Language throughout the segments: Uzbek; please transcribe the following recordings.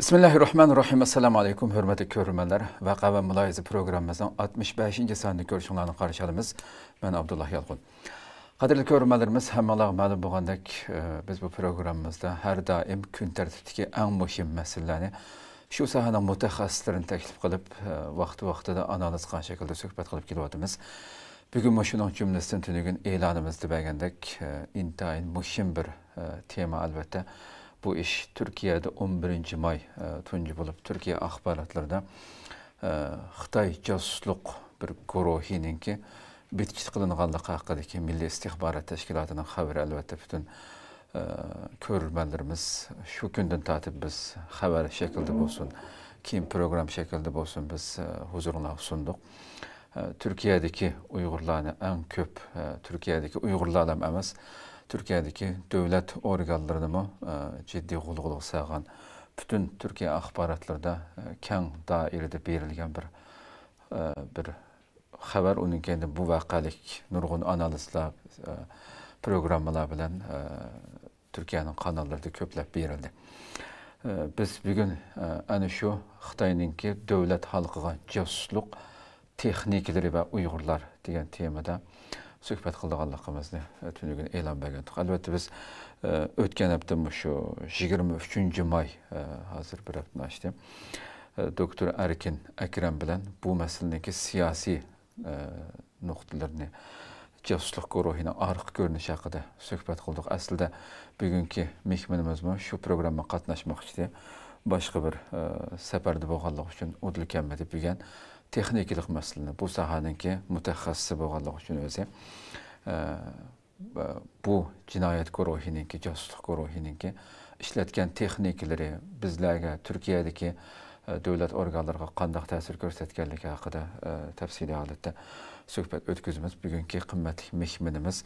Bismillahirrahmanirrahim. Assalamu alaykum, hörmətli görürmənlər. Vaqa və mülahizə proqramımızın 65-ci sanını görüşünlərini qarşı alımız. Mən Abdullah Yalqun. Qadirli görürmənlərimiz, həmmələr məlum bolğandək biz bu proqramımızda hər daim gün tərtibdəki ən mühim məsələni şu sahənin mütəxəssislərini təklif qılıb, vaxtı-vaxtıda analiz qan şəkildə söhbət qılıb gəliyordumuz. Bugün şunun cümləsinin tünügün elanımızda bəgəndək intayın mühim bir tema əlbəttə. Bu iş Türkiye'de 11. may tuncu bulup Türkiye axbaratlarda Xitay casusluk bir guruhinin ki bitkit qılınğanlığı haqqındakı Milli İstihbarat Təşkilatının xəbəri əlbəttə bütün görürmənlərimiz şu gündən tatib biz xəbər şəkildə olsun, kim program şəkildə olsun biz huzuruna sunduq. Türkiye'deki Uygurlarını en köp Türkiye'deki Uygurlarla emas Türkiye'deki devlet organlarını mı ciddi qulluq sağan bütün Türkiye axbaratlarda kən dairədə verilən bir xəbər onun kendi bu vaqalik nurgun analizler programmalar bilen Türkiye'nin kanallarda köpləb verildi. Biz bugün ana şu Xitayninki devlet halkıga casusluk texnikleri ve Uygurlar degan temada söhbət qıldığanlığımızı tünügün elan bəgəndik. Əlbəttə biz ötken həftə şu 23. may hazır bir həftəni açdı. Doktor Erkin Əkrəm bilən bu məsələdəki siyasi nöqtələrini casusluq guruhuna arıq görünüş haqqında söhbət qıldıq. Əslində bugünkü mehmanımız şu proqrama qatnaşmaq üçün başqa bir səfərdə bolğanlıq üçün udul kəmmədi bilən texniklik məsələni bu sahanınki mütəxəssisi bolğanlıq üçün özü bu cinayət guruhininki, casusluk guruhininki işlətgən texnikləri bizlərə Türkiyədəki dövlət orqanlarına qandaq təsir göstərgənliyi haqqında təfsili halətdə söhbət ötküzümüz. Bugünkü qimmatli mehmanımız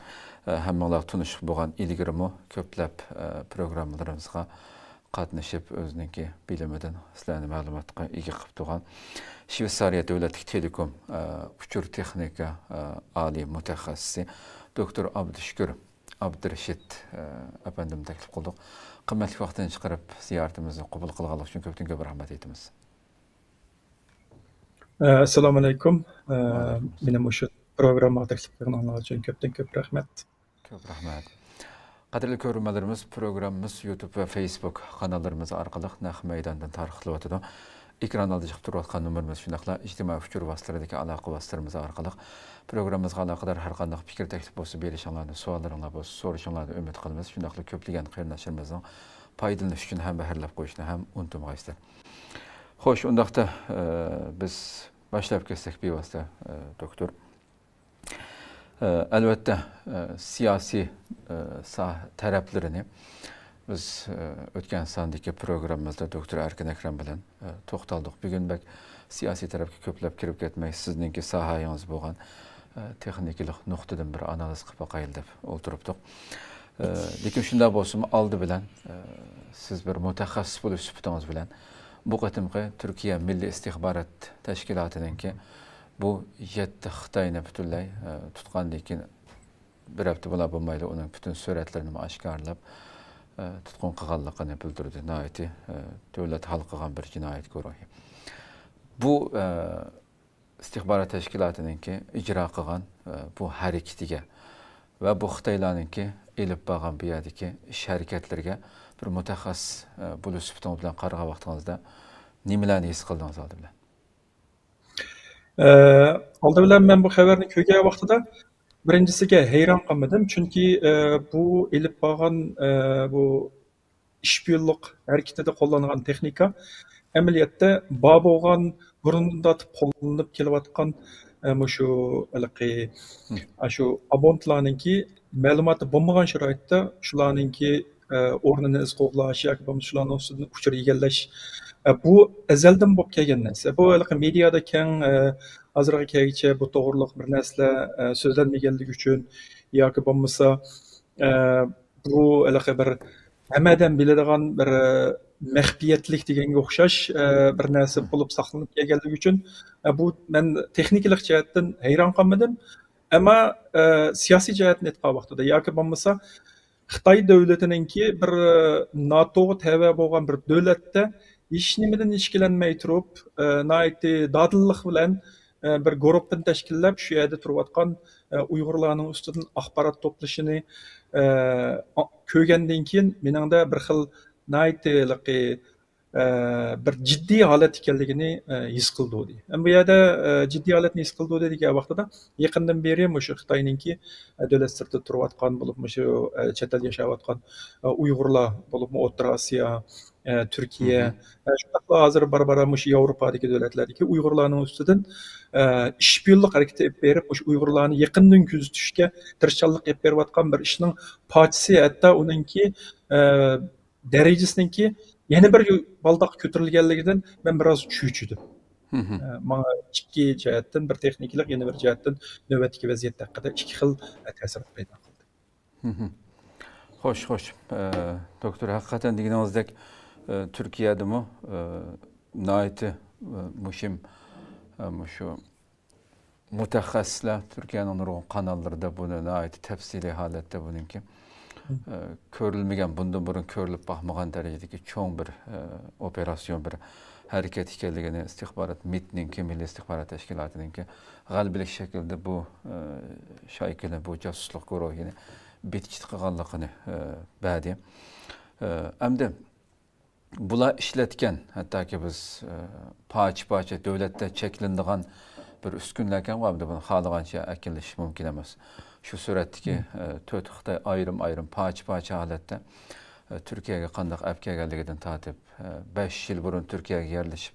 həmmələr tunuşuq bolğan ilgirimi köpləb proqramlarımızğa qatnaşıb özününki bilimiden sizlərə məlumatqa ega qılıb durğan Şveysariya Dövlətlik Telekom uçur texnika ali mütəxəssisi Doktor Abdüşkür Abdürəşid əfəndim təklif qıldıq. Qimmatli vaxtını çıxarıb ziyarətimizi qəbul qılğanlıq üçün köpdən köp rəhmət etdiniz. Assalamu alaykum. Mənim şu proqrama təklif qılğanlıq üçün köpdən köp rəhmət. Köp rəhmət. Qadirli görürmələrimiz proqramımız YouTube ve Facebook kanallarımız arqalıq Naq Meydandan tarixli vatıda. Ekran alıcıq turvatqan nömrümüz şundaqla ictimai fikir vasitələrdəki əlaqə vasitələrimiz arqalıq. Proqramımızға əlaqədar hər qandaq fikir təklif olsa belişanlarını, suallarını olsa soruşanlarını ümid qılımız. Şundaqla köplügən xeyirnaşırımızın paydalanış üçün həm bəhərləb qoyuşunu həm unutmağa istər. Xoş, ondaqda biz başlayıb kəsək bir vasitə doktor. Əlbəttə siyasi tərəflərini biz ötken sandaki programımızda Doktor Erkin Əkrəm bilən toxtaldıq. Bugün bək siyasi tərəfə köpləb kirib getmək sizinki sahayınız bolğan texniklik nöqtədən bir analiz qıpa qayıldıb oturubduq. Lakin şunda bolsun aldı bilən siz bir mütəxəssis buluş sübutunuz bilən bu qatımqı Türkiye Milli İstihbarat Təşkilatının ki bu 7 Xitayını bütünlüy tutqan lakin bir həftə bula bulmayla onun bütün sürətlərini aşkarlab tutqun qılğanlığını bildirdi. Nəhayəti dövlət halqıgan bir cinayət guruhi. Bu istihbarat təşkilatının ki icra qılğan bu hərəkətiga və bu Xitayların ki elib bağan bir yerdəki iş hərəkətlərə bir mütəxəssis buluş sübutun bilan qarağa vaxtınızda nimələrni his qıldınız aldı bilən? Aldı bilən mən bu xəbərini köygə vaxtıda birincisiga heyran qalmadım. Çünki bu elib bağan bu işbirlik hareketinde kullanılan texnika əməliyyatda bab olğan burununda qo'llanılıb kelayotgan şu abonentlarninki ma'lumoti bo'lmagan sharoitda shularninki o'rnini iz qo'g'lash yoki bo'lmasa shularning ustida uchur egallash bu azaldan bo'lib kelgan narsa. Bu mediada keng hozirgi kelguncha bu to'g'riliq bir narsa so'zlanmaganligi uchun yoki bo'lmasa bu bir hammadan biladigan bir məxfiyyətlik degənə oxşaş bir narsa olub saxlanıb gəldiyi üçün bu mən texniklik cəhətdən heyran qalmadım. Amma siyasi cəhətdən etqə vaxtıda yoki bo'lmasa Xitay dövlətininki bir NATO'ga təvə bolğan bir dövlətdə hech nimadan ishkilanmay turib, dadillik bilan bir guruhdan tashkillab shu yerda turayotgan Uyg'urlarning ustidan axborot to'plashini ko'rgandan keyin meningda bir xil bir jiddiy holat ekanligini his qildi. Bu yerda jiddiy holatni his qildi degan vaqtida yaqindan beri o'sha Xitoyninki davlat sirtida turayotgan bo'lib, shu chet elda yashayotgan Uyg'urlar bo'lib, O'rta Osiyo, Turkiya, shunday hozir barbara shu Yevropadagi davlatlardagi Uyg'urlarning ustidan ishbirlik harakati olib berib, o'sha Uyg'urlarni yaqindan kuzatishga tirishchanlik olib berayotgan bir ishning parchasi, hatto uningki darajasiniki yana bir baldoq ko'tarilganligidan men biroz cho'chidim. Menga ikki jihatdan, bir texnikalik, yana bir jihatdan navbatdagi vaziyat haqida ikki xil ta'sir paydo qildi. Xo'sh. Doktor, haqiqatan deganingizdek Turkiyadami nihoyatda muhim shu mutaxassislar Turkiyaning nurg'un kanallarida buni nihoyatda tafsiliy holatda buningki ko'rilmagan, bundan burun ko'rilib boqmagan darajadagi cho'ng bir operasyon, bir harakat ekanligini istixborot MITninki, Milliy istixborot tashkilotininki g'alabali shaklda bu shaykilni, bu josuslik guruhini betkit qilganligini ba'di. Hamda bular ishlatgan, hattoki biz parcha davlatda cheklanadigan bir uskunlarga buni xohlagancha akilish mumkin emas. Şu suratdagi to'rt Xitoy ayrim parcha holatda Turkiyaga qanday olib kelganligidan tortib 5 yil burun Turkiyaga yerlashib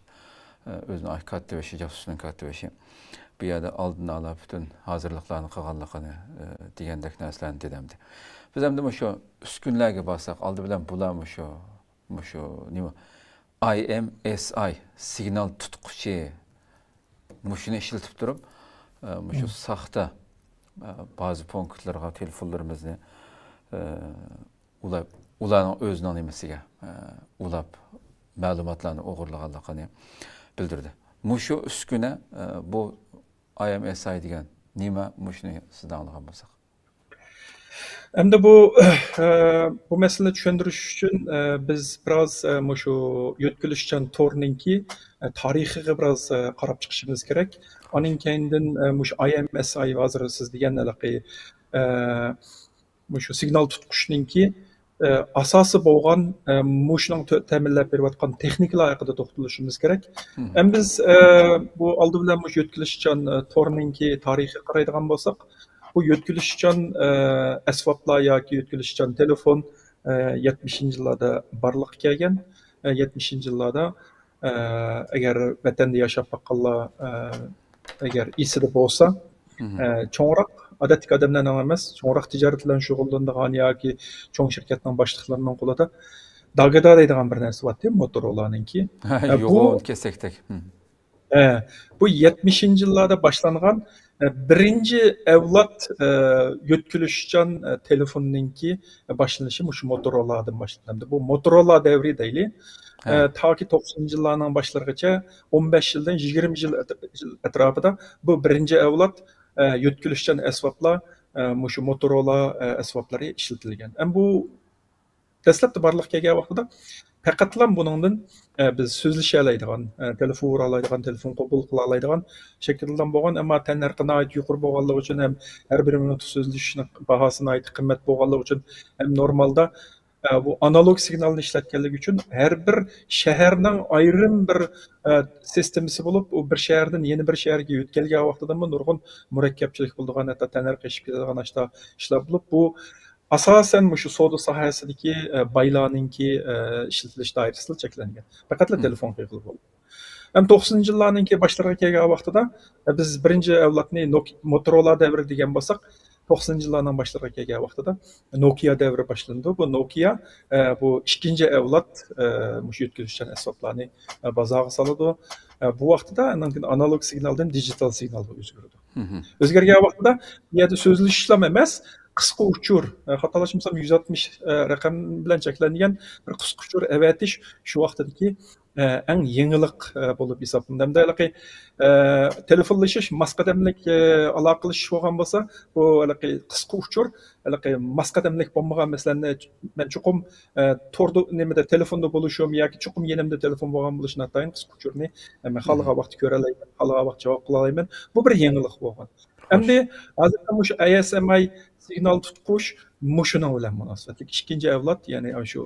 o'zini kattibashi, josusning kattibashi bu yerda oldini olib butun hozirliklarni qilganligini degandek narsalarni dedimdi. Biz ham shu uskunlarga borsak, oldi bilan bular shu nima IMSI signal tutquchi mushuni ishlatib turib, shu saxta bazı punktlarga telefonlarimizni ularning o'zining nimasiga ulab ma'lumotlarni o'g'irlaganligini bildirdi. Mushu uskuna bu IMSI degan nima, mushuni sizdan olgan bo'lsak. Endi bu masalani tushuntirish uchun biz biroz shu yo'tkilishchan to'rninki tarixiga biroz qarab chiqishimiz kerak. Onun keyin shu IMSI hozir siz deganlarga shu signal tutqushninki asosi bo'lgan shuning ta'minlab berayotgan texnikalar haqida to'xtalishimiz kerak. Biz bu oldi bilan shu yo'tkilishchan to'rninki tarixiga qaraydigan bo'lsak, bu yo'tkilishchan asboblar yoki yo'tkilishchan telefon 70-yillarda barliqqa kelgan. 70-yillarda agar vatanda yashab boqqanlar agar esida bo'lsa, cho'ngroq odatdagi odamlarning emas, cho'ngroq tijorat bilan shug'ullanadigan yoki cho'ng shirkatning boshliqlarining qo'lida dagada deydigan bir narsa bor-ku, Motorola'ningki. Bu kesakdak. Bu 70-yillarda boshlangan birinchi avlod yo'tkilishchan telefonninki boshlanishi shu Motorola'dan boshlandi. Bu Motorola davri deyli. Taki 90-yillarning boshlarigacha 15 yildan 20 yil atrofida bu birinchi avlod yo'tkilishchan asboblar shu Motorola asboblari ishlatilgan. Bu dastlabda barliqqa kelgan vaqtida faqatla buningdan biz so'zlasha oladigan, telefon ura oladigan, telefon qabul qila oladigan shakldan bo'lgan, ammo tanarqini yuqori bo'lganligi uchun ham har bir minut so'zlashishning bahosini qimmat bo'lganligi uchun ham normalda bu analog signalni ishlatganligi uchun har bir shaharning ayrim bir sistemasi bo'lib, u bir shahardan yana bir shaharga o'tkazilgan vaqtida nurg'un murakkabchilik bo'lgan, hatto tanarqishib ketadigan ishlar bo'lib, bu asosan shu savdo sohasidagi baylarninki ishlatilish doirasida cheklangan. Faqatla telefon qilib bo'ldi. Ham 90-yillarninki boshlariga kelgan vaqtida biz birinchi avlodni Motorola davri degan bo'lsak, 90-yillarning boshlariga kelgan vaqtida Nokia davri boshlandi. Bu Nokia bu ikkinchi avlod shu yo'tkilishchan asboblarni bozorga soladi. Bu vaqtda analog signaldan digital signalga o'zgardi. O'zgargan vaqtda bu yerda so'zlashishlar emas, qisqa uchur, xatolashmasam 160 raqam bilan cheklangan bir qisqa uchur avatish shu vaqtdagi eng yengiliq bo'lib hisoblanadi. Hamda ылгы telefonlashish, masqadamlik aloqalashish bo'lgan bo'lsa, bu ылгы qisqa uchur, ылгы masqadamlik bo'lmagan masalan, men chuqum torda nimada telefonda bo'lishim yoki chuqum yenimda telefon bo'lgan bo'lishini atayin qisqa uchurni men xalqa vaqt ko'ra olmayman, xalqa vaqt javob qila olmayman. Bu bir yengiliq bo'lgan. Endi hozir mush ASMI signal tutqush mushuna bilan munosabatli. Ikkinchi avlod, ya'ni shu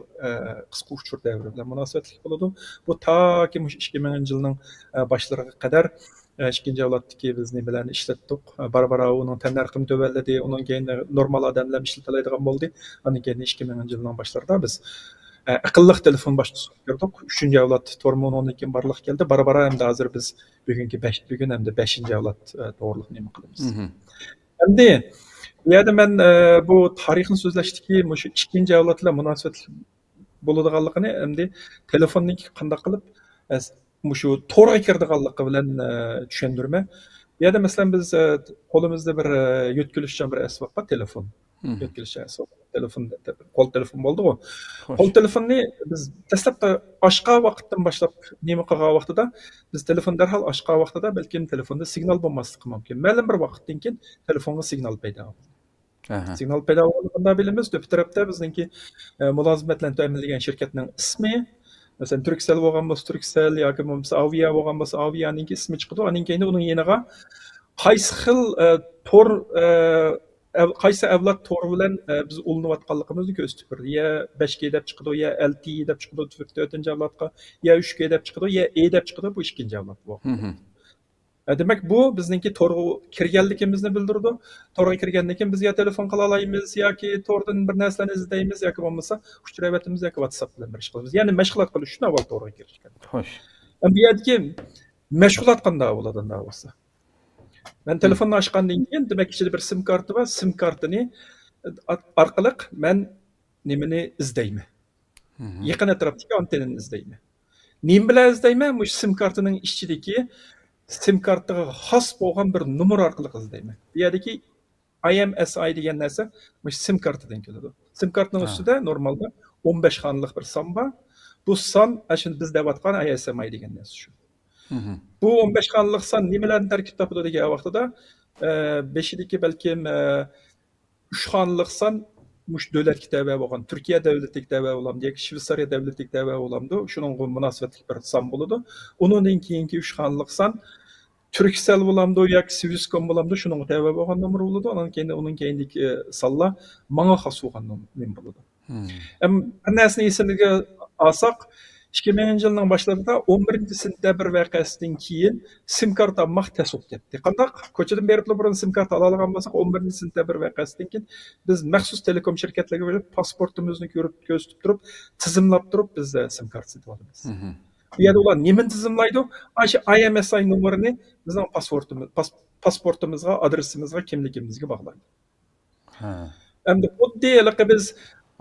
qisqa uchur davri bilan munosabatli bo'ladi. Bu toki mush 2000 yilning boshlariga qadar ikkinchi avloddagi biz nimalarni ishlatdik. Barbara uning tannarxini tövalladi, undan keyin normal odamlar ishlatiladigan bo'ldi. Undan keyin 2000 yilning boshlarida biz aqlli telefon boshlasini ko'rdik. 3-avlod Tormon 12 barliq keldi. Barbara hamda hozir biz bugun hamda 5-avlod to'g'riliq nima qilamiz. Endi bu yerda men bu tarixni so'zlashdiki, shu 2-avlodlar munosabatli bo'ladiganligini, endi telefonni qanday qilib shu to'g'ri kirdiganligi bilan tushundirma. Bu yerda masalan biz qo'limizda bir yo'tkilishchan bir asbob bor, telefon. Yo'tkilishchan asbob. Telefon, qo'l telefon bo'ldi-ku. Qo'l telefonni biz dastlabda ochgan vaqtdan boshlab nima qilgan vaqtida biz telefon darhol ochgan vaqtida balkim telefonda signal bo'lmasligi mumkin. Ma'lum bir vaqtdan keyin telefonga signal paydo bo'ladi. Signal paydo bo'lganda bilamiz, bir tarafda bizningki mulozimat bilan ta'minlangan shirkatning ismi, masalan Turkcell bo'lgan bo'lsa Turkcell yoki bo'lmasa Avia bo'lgan bo'lsa Avianing ismi chiqadi. Uning keyin uning yeniga qaysi xil tor qaysi avlod to'g'ri bilan biz ulanayotganligimizni ko'rsatib berdi. Ya 5G deb chiqadi, ya LTE deb chiqadi 4-avlodga, ya 3G deb chiqadi, ya E deb chiqadi, bu 2-avlod bu. Demak, bu bizningki to'g'ri kirganligimizni bildirdi. To'g'ri kirgandan keyin biz ya telefon qila olamiz yoki to'g'ridan bir narsalarni izlaymiz yoki bo'lmasa uchrayotimiz yoki WhatsApp bilan bir ish qilamiz. Ya'ni mashg'ulot qilish uchun avval to'g'ri kirishgan. Xo'sh. Bu yerdagi mashg'ulot qanday bo'ladi unda bo'lsa? Men telefonni ochgandan keyin demak ichida bir sim karta bor. Sim kartani orqali men nimani izlayman? Yaqin atrofdagi antennani izlayman. Nima bilan izlayman? Mush sim kartining ichidagi sim kartaga xos bo'lgan bir nomer orqali izlayman. Bu yerdagi IMSI degan narsa mush sim kartadan keladi. Sim kartaning ustida normalda 15 xonalik bir son bor. Bu son ashun biz deyotgan ISMI degan narsa shu. Bu 15 xonalik son nimalarni tarkib topadi degan vaqtida 5idagi balkim 3 xonalik son mush davlatga tava bo'lgan, Turkiya davlatiga tava bo'lamdi yoki Shveysariya davlatiga tava bo'lamdi. Shuningga munosabatli bir son bo'ladi. Undan keyingi 3 xonalik son Turkcell bo'lamdi yoki Swisscom bo'lamdi, shuningga tava bo'lgan nomer bo'ladi. Undan keyindagi sonlar menga xos bo'lgan nomer bo'ladi. Bir narsani esimizga olsak, 2000 yilning boshlarida 11-sentabr voqeasidan keyin sim karta almoq tez bo'lib ketdi. Qanday ko'chadan berib burun sim karta ola olgan bo'lsak, 11-sentabr voqeasidan keyin biz maxsus telekom shirkatlariga berib pasportimizni ko'rsatib turib, tizimlab turib biz sim karta sotib olamiz. Bu yerda ular nimani tizimlaydi? Shu IMSI nomerini bizning pasportimizga, adresimizga, kimligimizga bog'laydi. Endi xuddi biz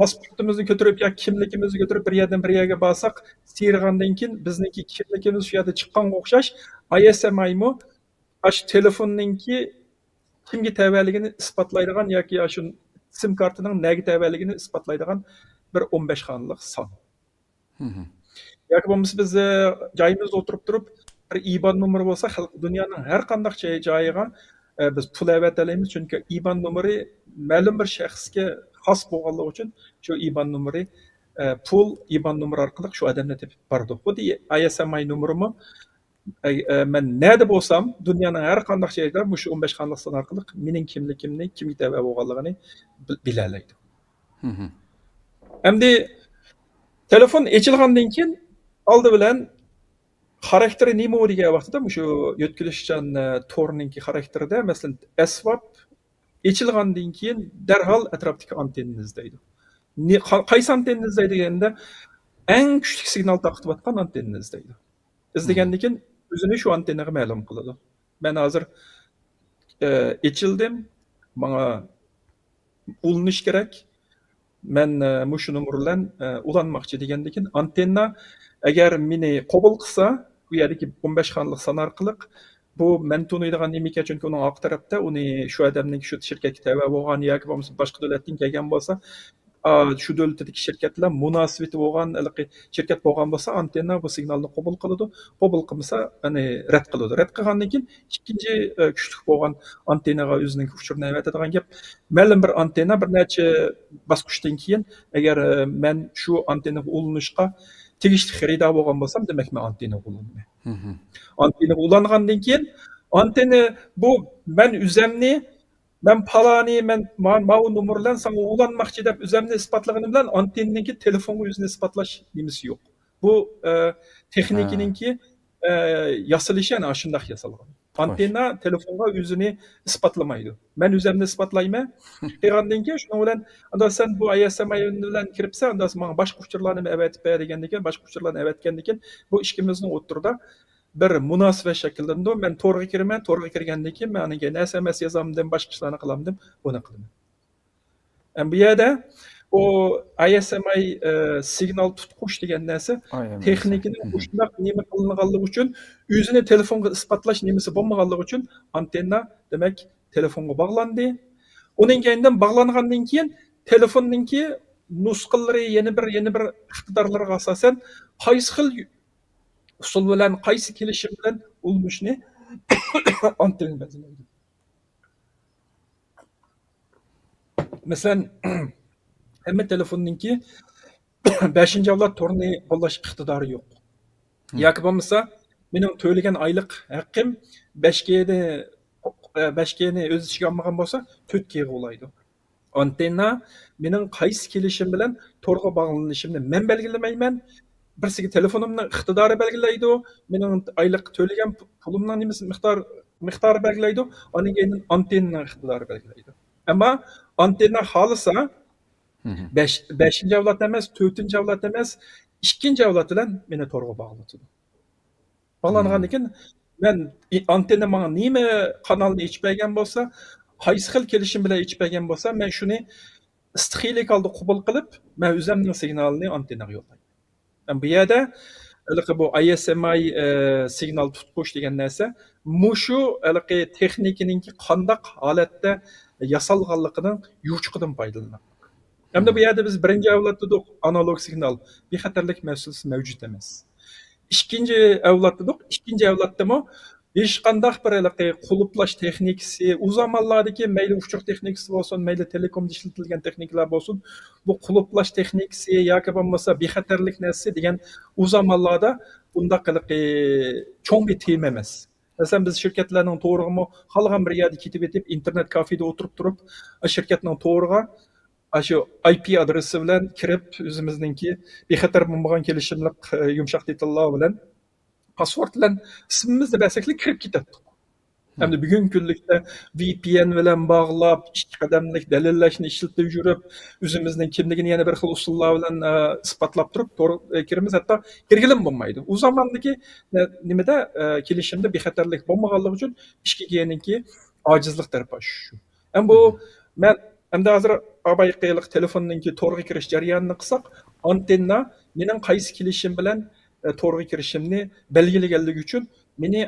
pasportimizni ko'tarib yoki kimligimizni ko'tarib bir yerdan bir yerga borsak, siyirgandan keyin bizniki kimligimiz shu yerda chiqqanga o'xshash ISMI mo shu telefonninki kimga tavaligini isbotlaydigan yoki shu sim kartining nega tavaligini isbotlaydigan bir 15 xonalik son. Yoki bo'lmasa biz joyimizda o'tirib turib bir IBAN nomeri bo'lsa, dunyoning har qanday joyiga biz pul avatalaymiz, chunki IBAN nomeri ma'lum bir shaxsga xos bo'lganligi uchun shu IBAN nomeri pul IBAN nomeri orqali shu odamni tepib bordi. Bu ISMI nomerimi men nerede bo'lsam, dunyoning har qanday joyida shu 15 xonalik son orqali mening kimligimni, kimga tava bo'lganligini bilalaydi. Endi telefon ochilgandan keyin oldi bilan xarakteri nima degan vaqtida shu yo'tkilishchan to'rninki xarakterida masalan asbob ochilgandan keyin darhol atrofdagi antennani izlaydi. Qaysi antennani izlaydi deganda eng kuchli signal taqtiyotgan antennani izlaydi. İzlagandan keyin o'zini shu antennaga ma'lum qiladi. Men hozir ochildim, menga ulanish kerak. Men shu nomer bilan ulanmoqchi degandan keyin antenna agar meni qabul qilsa, bu yerdagi 15 xonalik son orqali bu men tunuydigan nima chunki uning oq tarafda uni shu odamning shu shirkatga tava bo'lgan yoki bo'lmasa boshqa davlatdan kelgan bo'lsa, shu davlatdagi shirkatlar munosabati bo'lgan shirkat bo'lgan bo'lsa antenna bu signalni qabul qiladi, qabul qilmasa rad qiladi. Rad qilgandan keyin ikkinchi kuchli bo'lgan antennaga o'zining uchurini avatadigan gap. Ma'lum bir antenna bir necha bosqichdan keyin agar men shu antennaga ulanishga tegishli xaridor bo'lgan bo'lsam, demak men antenna ulanmayman. Antenna ulangandan keyin antenna bu men o'zimni ben palani, ben ma'u numaradan sana ulanmakçı deb üzerine ispatlığını bilen antenneki telefonu yüzüne ispatlaş nimesi yok. Bu teknikininki yasalışa yani aşındak yasalgan. Antenna telefonga yüzünü ispatlamaydı. Ben üzerine ispatlayma. Herandan ki şuna olan anda sen bu ISMI yönünden kiripse anda bana başka uçurlarını evet beğendikken, başka uçurlarını evet kendikken bu işkimizin oturda bir münasibet şekilde ben torga kirmen, torga kirgenden keyin men gene SMS yazamdım, başka işlerini kılamdım, bunu kıldım. Bu yerde o ISMI signal tutkuş degan narsa texnikini ushundoq nima qilinganligi uchun o'zini telefonga isbotlash nimasi bo'lmaganligi uchun antenna demak telefonga bog'landi. Uning keyindan bog'langandan keyin telefonninki nusxalari yana bir iqtidorlarga asosan qaysi xil usul bilan qaysi kelishim bilan ulmishni antenna bazalaydi. Masalan, hamma telefonninki 5-ci avlod torni qo'llash iqtidori yo'q. Yoki bo'lmasa, mening to'lagan oylik haqqim 5G'ni o'z ichiga olmagan bo'lsa, 4G'ga ulaydi. Antenna mening qaysi kelishim bilan torga bog'lanishimni men belgilamayman. Birsiga telefonimning iqtidori belgilaydi, mening oylik to'lagan pulimning nimasi miqdori belgilaydi, uning keyin antenna iqtidori belgilaydi. Ammo antenna xolisa 5-ci avlod emas, 4-ci avlod emas, 2-ci avlod bilan meni torga bog'latadi. Bog'langandan keyin men antenna menga nima kanalni ichmagan bo'lsa, qaysi xil kelishim bilan ichmagan bo'lsa, men shuni istiqiylik holda qabul qilib, men o'zimning signalini antennaga yo'llayman. Bu yerda bu ISMI signal tutqush degan narsa mushu texnikininki qandaq holatda yasalganligining yuchqidan foydalanadi. Hem de bu yerde biz birinci avlatda analog signal bir xatarlik meselesi mevcut emas. İkinci avlatda ikinci avlatda mı hech qandaq bir quluplash texnikasi, u zamonlardagi mayli uchuq texnikasi bo'lsin, mayli telekomda ishlatilgan texnikalar bo'lsin, bu quluplash texnikasi yoki bo'lmasa bexatarlik narsa degan u zamonlarda bundaq cho'ng bir tema emas. Masalan biz shirkatlarning to'g'rimi xalqam bir yerda ketib etib internet kafeda o'tirib turib, shirkatning to'g'riga shu IP adresi bilan kirib o'zimizningki bexatar bo'lmagan kelishimlik yumshoq detallar bilan password bilan ismimizni basaklik kirib ketadi. Hamda bugungi kunlikda VPN bilan bog'lab, ikki qadamlik dalillashni ishlatib yurib, o'zimizning kimligini yana bir xil usullar bilan isbotlab turib, to'g'ri kirimiz hatto kirgilim bo'lmaydi. U zamondagi nimada kelishimda bexatarlik bo'lmaganligi uchun ishga kelganki ojizlik tarafi shu. Ham bu men hamda hozir abayqilik telefonninki to'g'ri kirish jarayonini qilsak, antenna mening qaysi kelishim bilan to'g'ri kirishimni belgilaganligi uchun meni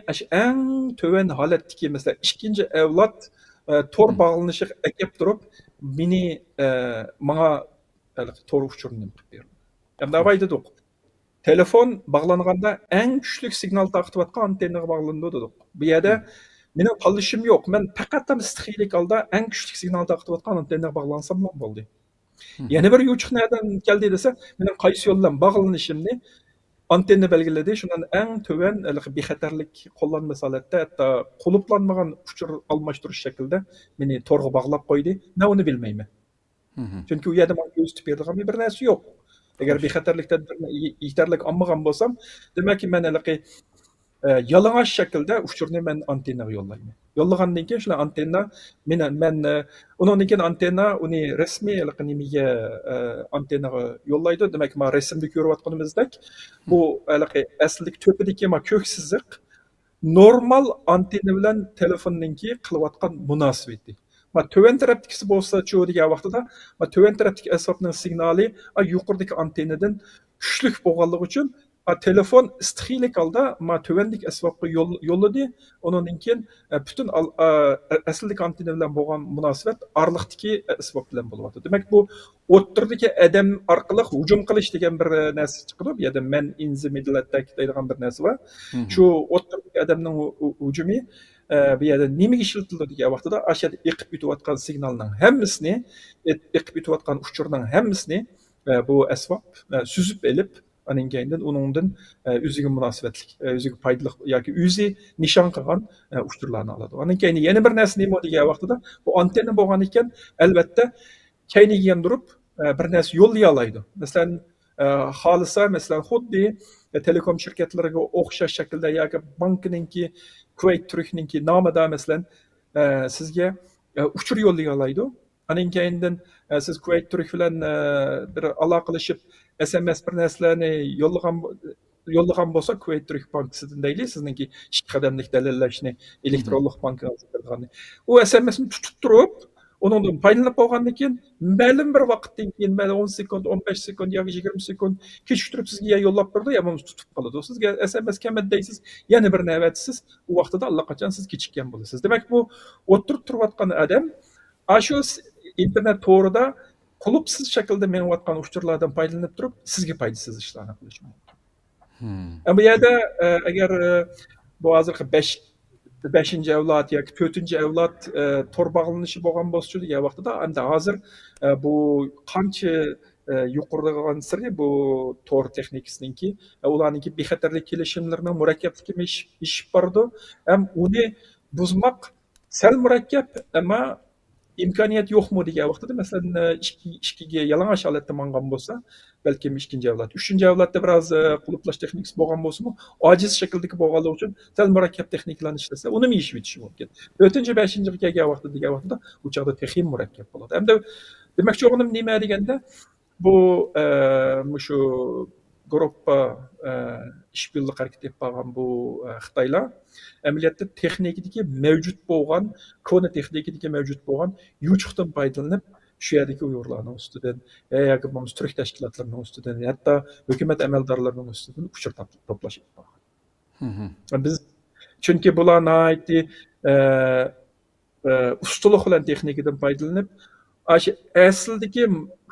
eng to'van holatdagi masalan ikkinchi avlod to'r bog'lanishiga akib turib meni menga to'g'ri uchurini qilib berdi. Hamda abayda dedik. Telefon bog'langanda eng kuchli signal taqtiyotgan antennaga bog'landi dedik. Bu yerda mening qolishim yo'q. Men faqat istiqiylik holda eng kuchli signal taqtiyotgan antennaga bog'lansam bo'ldi. Yana bir yuchuq nereden keldi desa, mening qaysi yo'ldan bog'lanishimni antenna belgiledi. Şundan en töven bexatarlik qo'llanma holatda hatto quluplanmagan uchur almashtirish shaklida meni to'rga bog'lab qo'ydi. Men uni bilmayman. Chunki u yerda menga o'zitib beradigan bir narsa yo'q. Agar bexatarlik tadbirini yetarli olmagan bo'lsam, demak men yalang'och shaklda uchurni men antennaga yo'llayman. Yo'llagandan keyin shular antenna men undan keyin antenna uni rasmiy nimaga antennaga yo'llaydi. Demak, men rasmda ko'rayotganimizdek bu asldagi to'pidagi ko'k siziq normal antenna bilan telefonninki qilayotgan munosabati. Ma to'van tarafdagisi bo'lsa-chu degan vaqtida, ma to'van tarafdagi asbobning signali yuqoridagi antennadan kuchli bo'lganligi uchun telefon istiqiylik alda ma tövendik esvapqa yolladı. Ondan keyin bütün asildeki antena bilen bo'lgan munosabat arliqdiki esvap bilen bo'lyapti. Demak bu o'ttirdagi adam orqali hujum qilish degan bir narsa chiqadi. Bu yerda man in the middle attack deydigan bir narsa bor. Shu o'ttirdagi odamning hujumi bu yerda nimaga ishlatildi degan vaqtida ashada eqib o'tayotgan signalning hammasini, eqib o'tayotgan uchurning hammasini bu asvap süzüp elib anan keyindan uningdan o'ziga munosabatlik, o'ziga foydali yoki o'zi nishon qilgan uchurlarni oladi. Anan keyin yana bir narsa nima degan vaqtida bu antenna bo'lgan ekan, albatta keyniga ham turib bir narsa yo'llay oladi. Masalan, xolisa, masalan, xuddi telekom shirkatlariga o'xshash shaklda yoki bankninki, Kuvayt Turkninki nomida masalan sizga uchur yo'llay oladi. Anan keyindan siz Kuvayt Turk bilan bir aloqalashib SMS bir narsalarni yo'llagan bo'lsa Kuvayt Turk bankasidan deyli, sizningki 2 qadamlik dalillashni elektronlik bankangizga qilganni. U SMSni tutib turib, undan foydalanib bo'lgandan keyin ma'lum bir vaqtdan keyin, 10 sekund, 15 sekund yoki 20 sekund kechiktirib sizga yo'llab turdi, ya bunu tutib qoladi. Sizga SMS kelmadi deysiz, yana bir navbatsiz u vaqtida allaqachon siz kechikkan bo'lasiz. Demak, bu o'tirib turayotgan odam shu internet to'g'rida qulupsiz shaklda menayotgan uchurlardan foydalanib turib, sizga foydasiz ishlarni qilishi mumkin. Bu yerda agar bu hozirgi 5-chi avlod yoki 4-chi avlod tor bog'lanishi bo'lgan bo'lsa degan vaqtida, endi hozir bu qancha yuqorigan siri bu tor texnikasiningki, ularningki bexatarlik kelishimlarining murakkabligi ish bordi. Ham uni buzmoq sal murakkab, ammo imkoniyat yo'qmi degan vaqtida, masalan, ikkiga yalang'och holatda mangan bo'lsa, balkim 2-chi avlod, 3-chi avlodda biroz quluplash texnikasi bo'lgan bo'lsa-mu, ojiz shakldagi bo'lganligi uchun sal murakkab texnikalarni ishlasa, uni ishib o'tishi mumkin. 4-chi, 5-chi kelgan vaqtda degan vaqtda u chog'da texnik murakkab bo'ladi. Endi demakchi o'g'lim nima deganda, bu shu gruppa ishbirlik harakat etib qolgan bu Xitoylar amaliyotda texnikadagi mavjud bo'lgan, kona texnikadagi mavjud bo'lgan yuchuqdan foydalanib shu yerdagi Uyg'urlarning ustidan yoki bo'lmasa turk tashkilotlarining ustidan, hatto hukumat amaldorlarining ustidan uchur to'plash etib qolgan. Biz chunki bular nihoyatda ustalik bilan texnikadan foydalanib aslidagi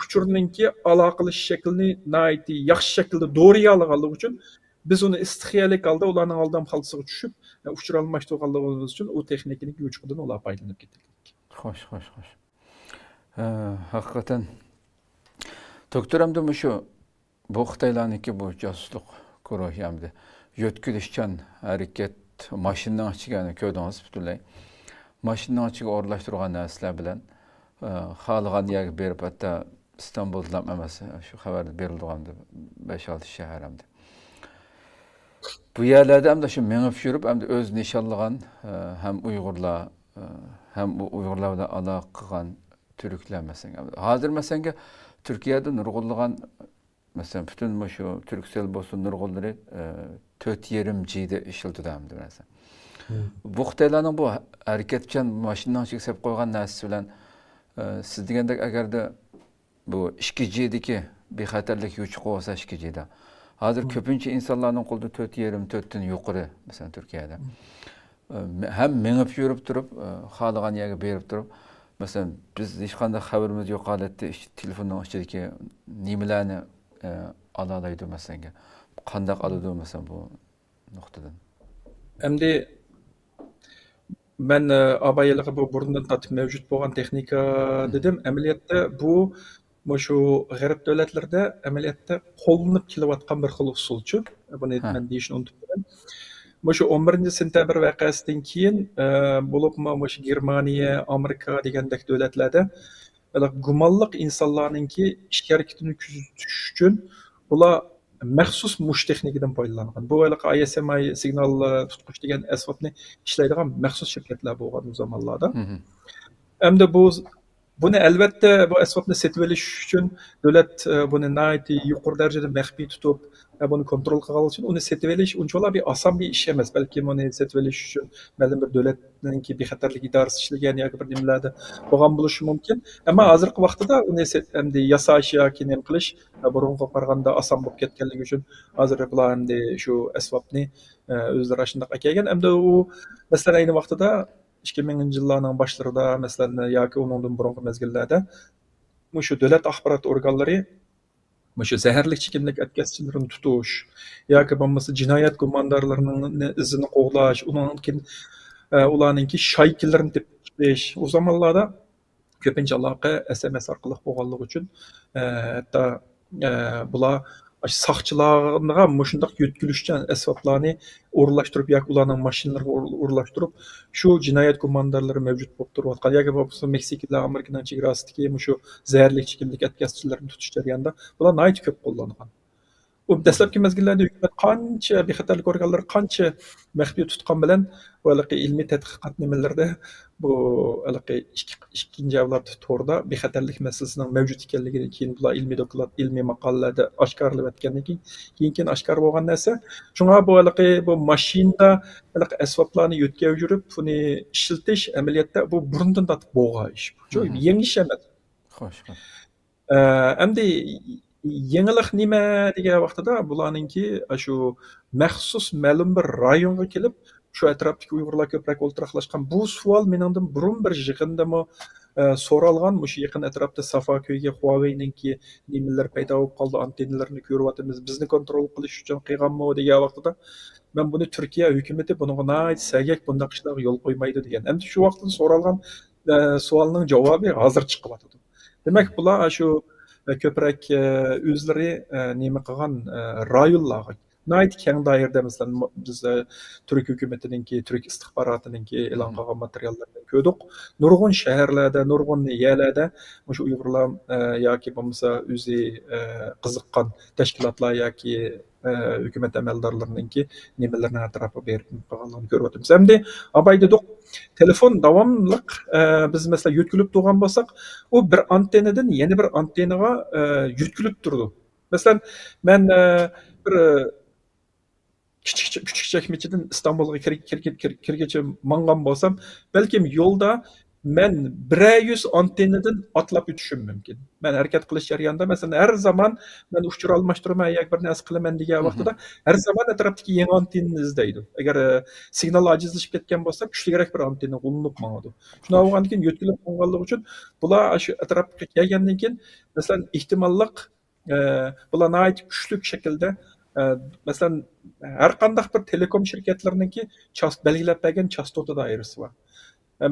uchurningki aloqalash shaklini nihoyatda yaxshi shaklda do'riga olganligi uchun biz uni istiqiyalik holda ularning oldam xaltasiga tushib uchur almashtirganligimiz uchun u texnikaning yuchuqidan ular foydalanib ketdik. Xo'sh. Haqiqatan doktor hamda shu bu Xitoylarniki bu josuslik guruhi hamda yo'tkilishchan harakat mashinaning ichiga ko'rdingiz butunlay. Mashinaning ichiga o'rlashtirgan narsalar bilan xohlagan yerga berib, hatto Istanbulda emas, shu xabar berilganda 5-6 shahar hamda. Bu yerlarda hamda shu mengib yurib, hamda o'z nishonlagan ham Uyg'urlar, ham bu Uyg'urlar bilan aloqa qilgan turklar masalan. Hozir masalan Turkiyada nurg'unlagan masalan butun shu Turkcell bo'lsin nurg'unlari 4.5G'da ishlatadi hamda masalan. Bu Xitoylarning bu harakatchan mashinaning ichiga solib qo'ygan narsasi bilan siz degandek agarda bu 2G'dagi bexatarlik yuchuqi bo'lsa 2G'da. Hozir ko'pincha insonlarning qo'lida 4.5 dan yuqori masalan Turkiyada. Ham mengib yurib turib, xohlagan yerga berib turib, masalan biz hech qanday xabarimiz yo'q holatda telefonning ichidagi nimalarni ola oladi masalan. Qanday oladi masalan bu nuqtadan. Endi men abaylarga bu burundan tatib mavjud bo'lgan texnika dedim. Amaliyotda bu shu g'arb davlatlarida amaliyotda qo'llanib kelayotgan bir xil usulchi. Buni men deyishni unutib qo'ydim. Shu 11-sentabr voqeasidan keyin bo'lib shu Germaniya, Amerika degandek davlatlarda gumonliq insonlarningki ish harakatini kuzatish uchun ular maxsus mush texnikadan foydalangan. Bu ISMI signal tutqich degan asbobni ishlaydigan maxsus shirkatlar bo'lgan o zamonlarda. Hamda bu Buni albatta bu asbobni setib olish uchun davlat buni nihoyatda yuqori darajada maxfiy tutib, buni kontrol qilgan uchun uni setib olish unchalar bir oson bir ish emas. Balki buni setib olish uchun ma'lum bir davlatninki bexatarlik idorasi ishlagan yoki bir nimalarda bo'lgan bo'lishi mumkin. Ammo hozirgi vaqtida uni endi yasash yoki nima qilish burunga qaraganda oson bo'lib ketganligi uchun hozir bular endi shu asbobni o'zlari shunday kelgan. Endi u masalan ayni vaqtida 2000 yillarning boshlarida masalan yoki undan burungi mezgillarda shu davlat axborot organlari shu zaharli ichimlik o'tkazuvchilarini tutish yoki bo'lmasa jinoyat gumondorlarining izini qo'g'lash, ularninki shaykillarini tepish u zamonlarda ko'pincha aloqa SMS orqali bo'lganligi uchun hatto bular saqchilarga mushundaq yetkilishchan asboblarni o'rlashtirib yoki ularning mashinalariga o'rlashtirib shu jinoyat gumondorlari mavjud bo'lib turayotgan yoki bo'lmasa Meksika bilan Amerikaning chegarasidagi shu zaharli ichimlik o'tkazuvchilarini tutish jarayonida bular nihoyat ko'p qo'llangan. U dastlabki mezgillarda hukumat qancha bexatarlik organlari qancha maxfiy tutgan bilan bu ilmiy tadqiqot nimalarda bu ikkinchi avlod to'g'rida bexatarlik masalasining mavjud ekanligini keyin bular ilmiy doklad, ilmiy maqolalarda oshkorlab o'tgandan keyin oshkor bo'lgan narsa. Shunga bu mashinada asboblarni yo'tkazib yurib, buni ishlatish amaliyotda bu burundan tortib bo'lgan ish. Yangi ish emas. Xo'sh. Endi yangilik nima degan vaqtida bularninki shu maxsus ma'lum bir rayonga kelib shu atrofdagi uyg'urlar ko'proq o'ltiraqlashgan bu savol meningdan burun bir yig'indami so'ralgan shu yaqin atrofda Safako'yga Huawei'ninki nimalar paydo bo'lib qoldi, antennalarni ko'ryapmiz, bizni kontrol qilish uchun qilganmi degan vaqtida men buni Turkiya hukumati bunga nihoyat sagak bunday ishlarga yo'l qo'ymaydi degan. Endi shu vaqtda so'ralgan savolning javobi hozir chiqyapti. Demak bular shu ko'proq o'zlari nima qilgan rayonlarga nihoyat keng doirada masalan biz Turk hukumatiningki, Turk istixborotininki e'lon qilgan materiallarni ko'rdik. Nurg'un shaharlarda, nurg'un yerlarda shu uyg'urlar yoki bo'lmasa o'zi qiziqqan tashkilotlar yoki hukumat amaldorlarininki nimalarni atrofiga berib qolganligini ko'ryapmiz. Endi abay dedik telefon davomli biz masalan yo'tkilib turgan bo'lsak, u bir antenadan yana bir antenaga yo'tkilib turdi. Masalan, men bir küçük çekmece'den İstanbul'a kirgeçe mangan bolsam, belki yolda men 100 antenneden atlap ötüşüm mümkün. Ben hareket kılış jarayonida mesela her zaman ben uçur almashtırma yoki bir narsa qilaman degan vaqtida her zaman atrofdagi yangi antennani izlaydi. Agar signal ajizlashib ketgan bo'lsa, kuchliroq bir antenna qo'llanib mangadi. Shunday bo'lgandan keyin yo'tkilib qo'nganligi uchun bular shu atrofga kelgandan keyin masalan ehtimollik bular nihoyat kuchli shaklda mesela her qanday bir telekom şirketlerininki belgilab bergan chastota doirasi bor.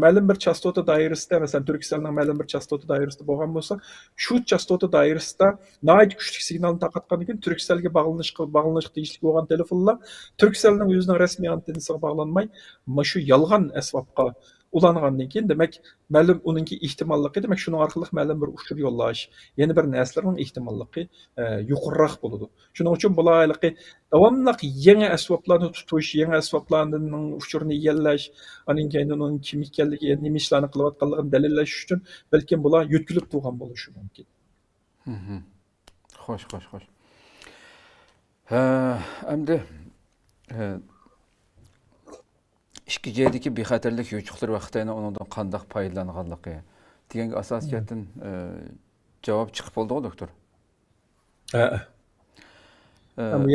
Ma'lum bir chastota doirasida, masalan Turkcellning ma'lum bir chastota doirasida bo'lgan bo'lsa, shu chastota doirasida nihoyat kuchli signalni tarqatgandan keyin Turkcellga bog'lanish tegishli bo'lgan telefonlar Turkcellning o'zining rasmiy antennasiga bog'lanmay, shu yolg'on asbobga ulangandan keyin demak ma'lum uningki ehtimolligi demak shuning orqali ma'lum bir uchur yo'llash, yana bir narsalarning ehtimolligi yuqoriroq bo'ladi. Shuning uchun bularga davomli yangi asboblarni tutish, yangi asboblarning uchurini egallash, uning keyin uning kim ekanligi, nima ishlarni qilayotganligini dalillash uchun balkim bular yo'tkilib turgan bo'lishi mumkin. Xo'sh. Endi ikki joydagi bexatarlik yo'chuqlar vaqtida undan qanday foydalanganligi deganga asosiyatdan javob chiqib bo'ldi-ku, doktor. Bu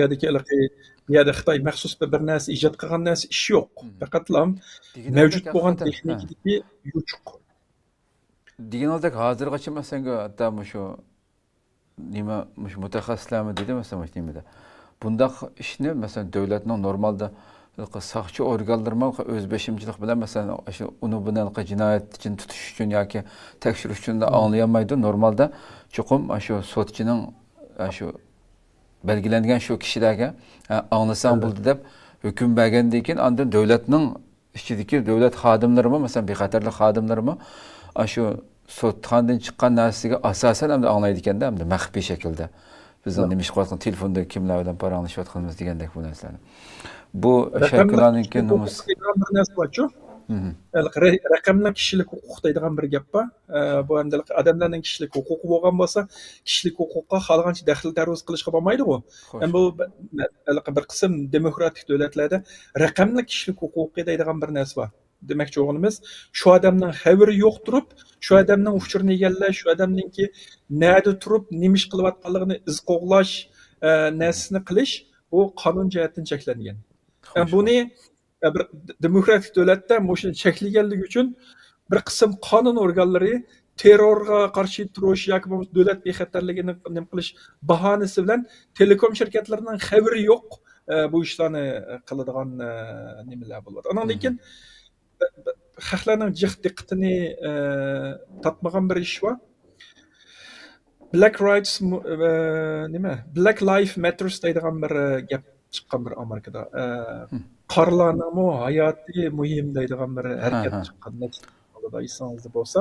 yerda Xitoy maxsus bir narsa ijod qilgan narsa ish yo'q. Faqat mavjud bo'lgan texnikadagi yo'chuq. Deganidek hozirgacha masalan hatto shu nima mutaxassislarmi dedi masalan nimada. Bundaq ishni masalan davlatning normalda saqchi organlarma o'z beşimchilik bilan masalan uni bilan jinoyat uchun tutish uchun yoki tekshirish uchun anglayolmaydi. Normalda chuqum shu sotchining shu belgilangan shu kishilarga anglasang bo'ldi deb hukm bergandan keyin undan davlatning ichidagi davlat xodimlarimi masalan bexatarlik xodimlarimi shu sotxondan chiqqan narsaga asosan ham anglaydi ekanda, ham maxfiy shaklda. Bizning nima ish qilayotgan telefonda kimlar bilan paranglashayotganimiz degandek bu narsalarni. Bu shakllangan nomus. raqamli kishilik huquq deydigan bir gap bor. Bu hamda odamlarning kishilik huquqi bo'lgan bo'lsa, kishilik huquqqa xohlagancha daxl tarvuz qilishga bo'lmaydi-ku. Bu bir qism demokratik davlatlarda raqamli kishilik huquqi deydigan bir narsa bor. Demakchi o'g'limiz shu odamning xabari yo'q turib, shu odamning uchurini egallash, shu odamningki nada turib, nima ish qilayotganligini iz qo'g'lash narsasini qilish bu qonun jihatdan cheklangan. Buni bir demokratik davlatda shuni cheklaganligi uchun bir qism qonun organlari terrorga qarshi turish yoki davlat bexatarligini nima qilish bahonasi bilan telekom shirkatlarining xabari yo'q bu ishlarni qiladigan nimalar bo'ladi. Undan keyin xalqlarning jiq diqqatini tatmagan bir ish bor. Black Lives Matters deydigan bir gap chiqqan bir Amerikada. Qarilarning hayoti muhim deydigan bir harakat chiqqan. Nechta esingizda bo'lsa,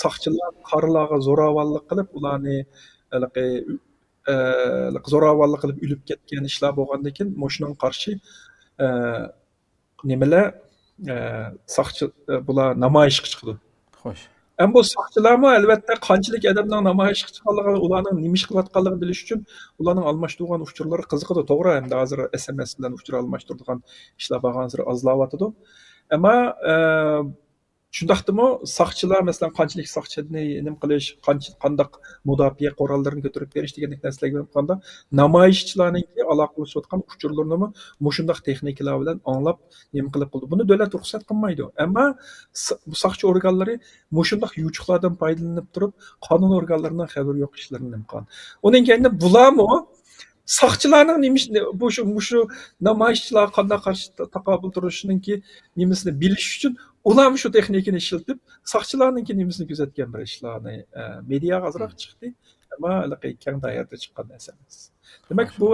soqchilar qarilarga zo'ravonlik qilib, ularni zo'ravonlik qilib o'lib ketgan ishlar bo'lgandan keyin shunga qarshi nimalar soqchi bular namoyishga chiqdi. Xo'sh. Bu soqchilarmi albatta qanchalik odamlar namoyishga chiqqanligini, ularning nima ish qilayotganligini bilish uchun ularning almashtirgan uchurlari qiziqadi. To'g'ri, hamda hozir SMS bilan uchur almashtiradigan ishlar bo'lgan azlayotdi. Ammo shundaqdimi soqchilar masalan qanchalik soqchini nima qilish, qanday mudofaa qurollarini ko'tarib berish degandek narsalarga qaraganda namoyishchilarningki aloqalashayotgan uchurlarni mushundaq texnikalar bilan anglab nima qilib qildi. Buni davlat ruxsat qilmaydi. Ammo bu soqchi organlari mushundaq yuchuqlardan foydalanib turib, qonun organlarining xabari yo'q ishlarini nima qilgan. Uning keyin bularmi soqchilarning nima shu namoyishchilar qanday qarshi taqobil turishiningki nimasini bilish uchun ular shu texnikani ishlatib, soqchilarningki nimasini kuzatgan bir ishlarni mediaga azroq chiqdi, ammo keng doirada chiqqan narsa emas. Demak, bu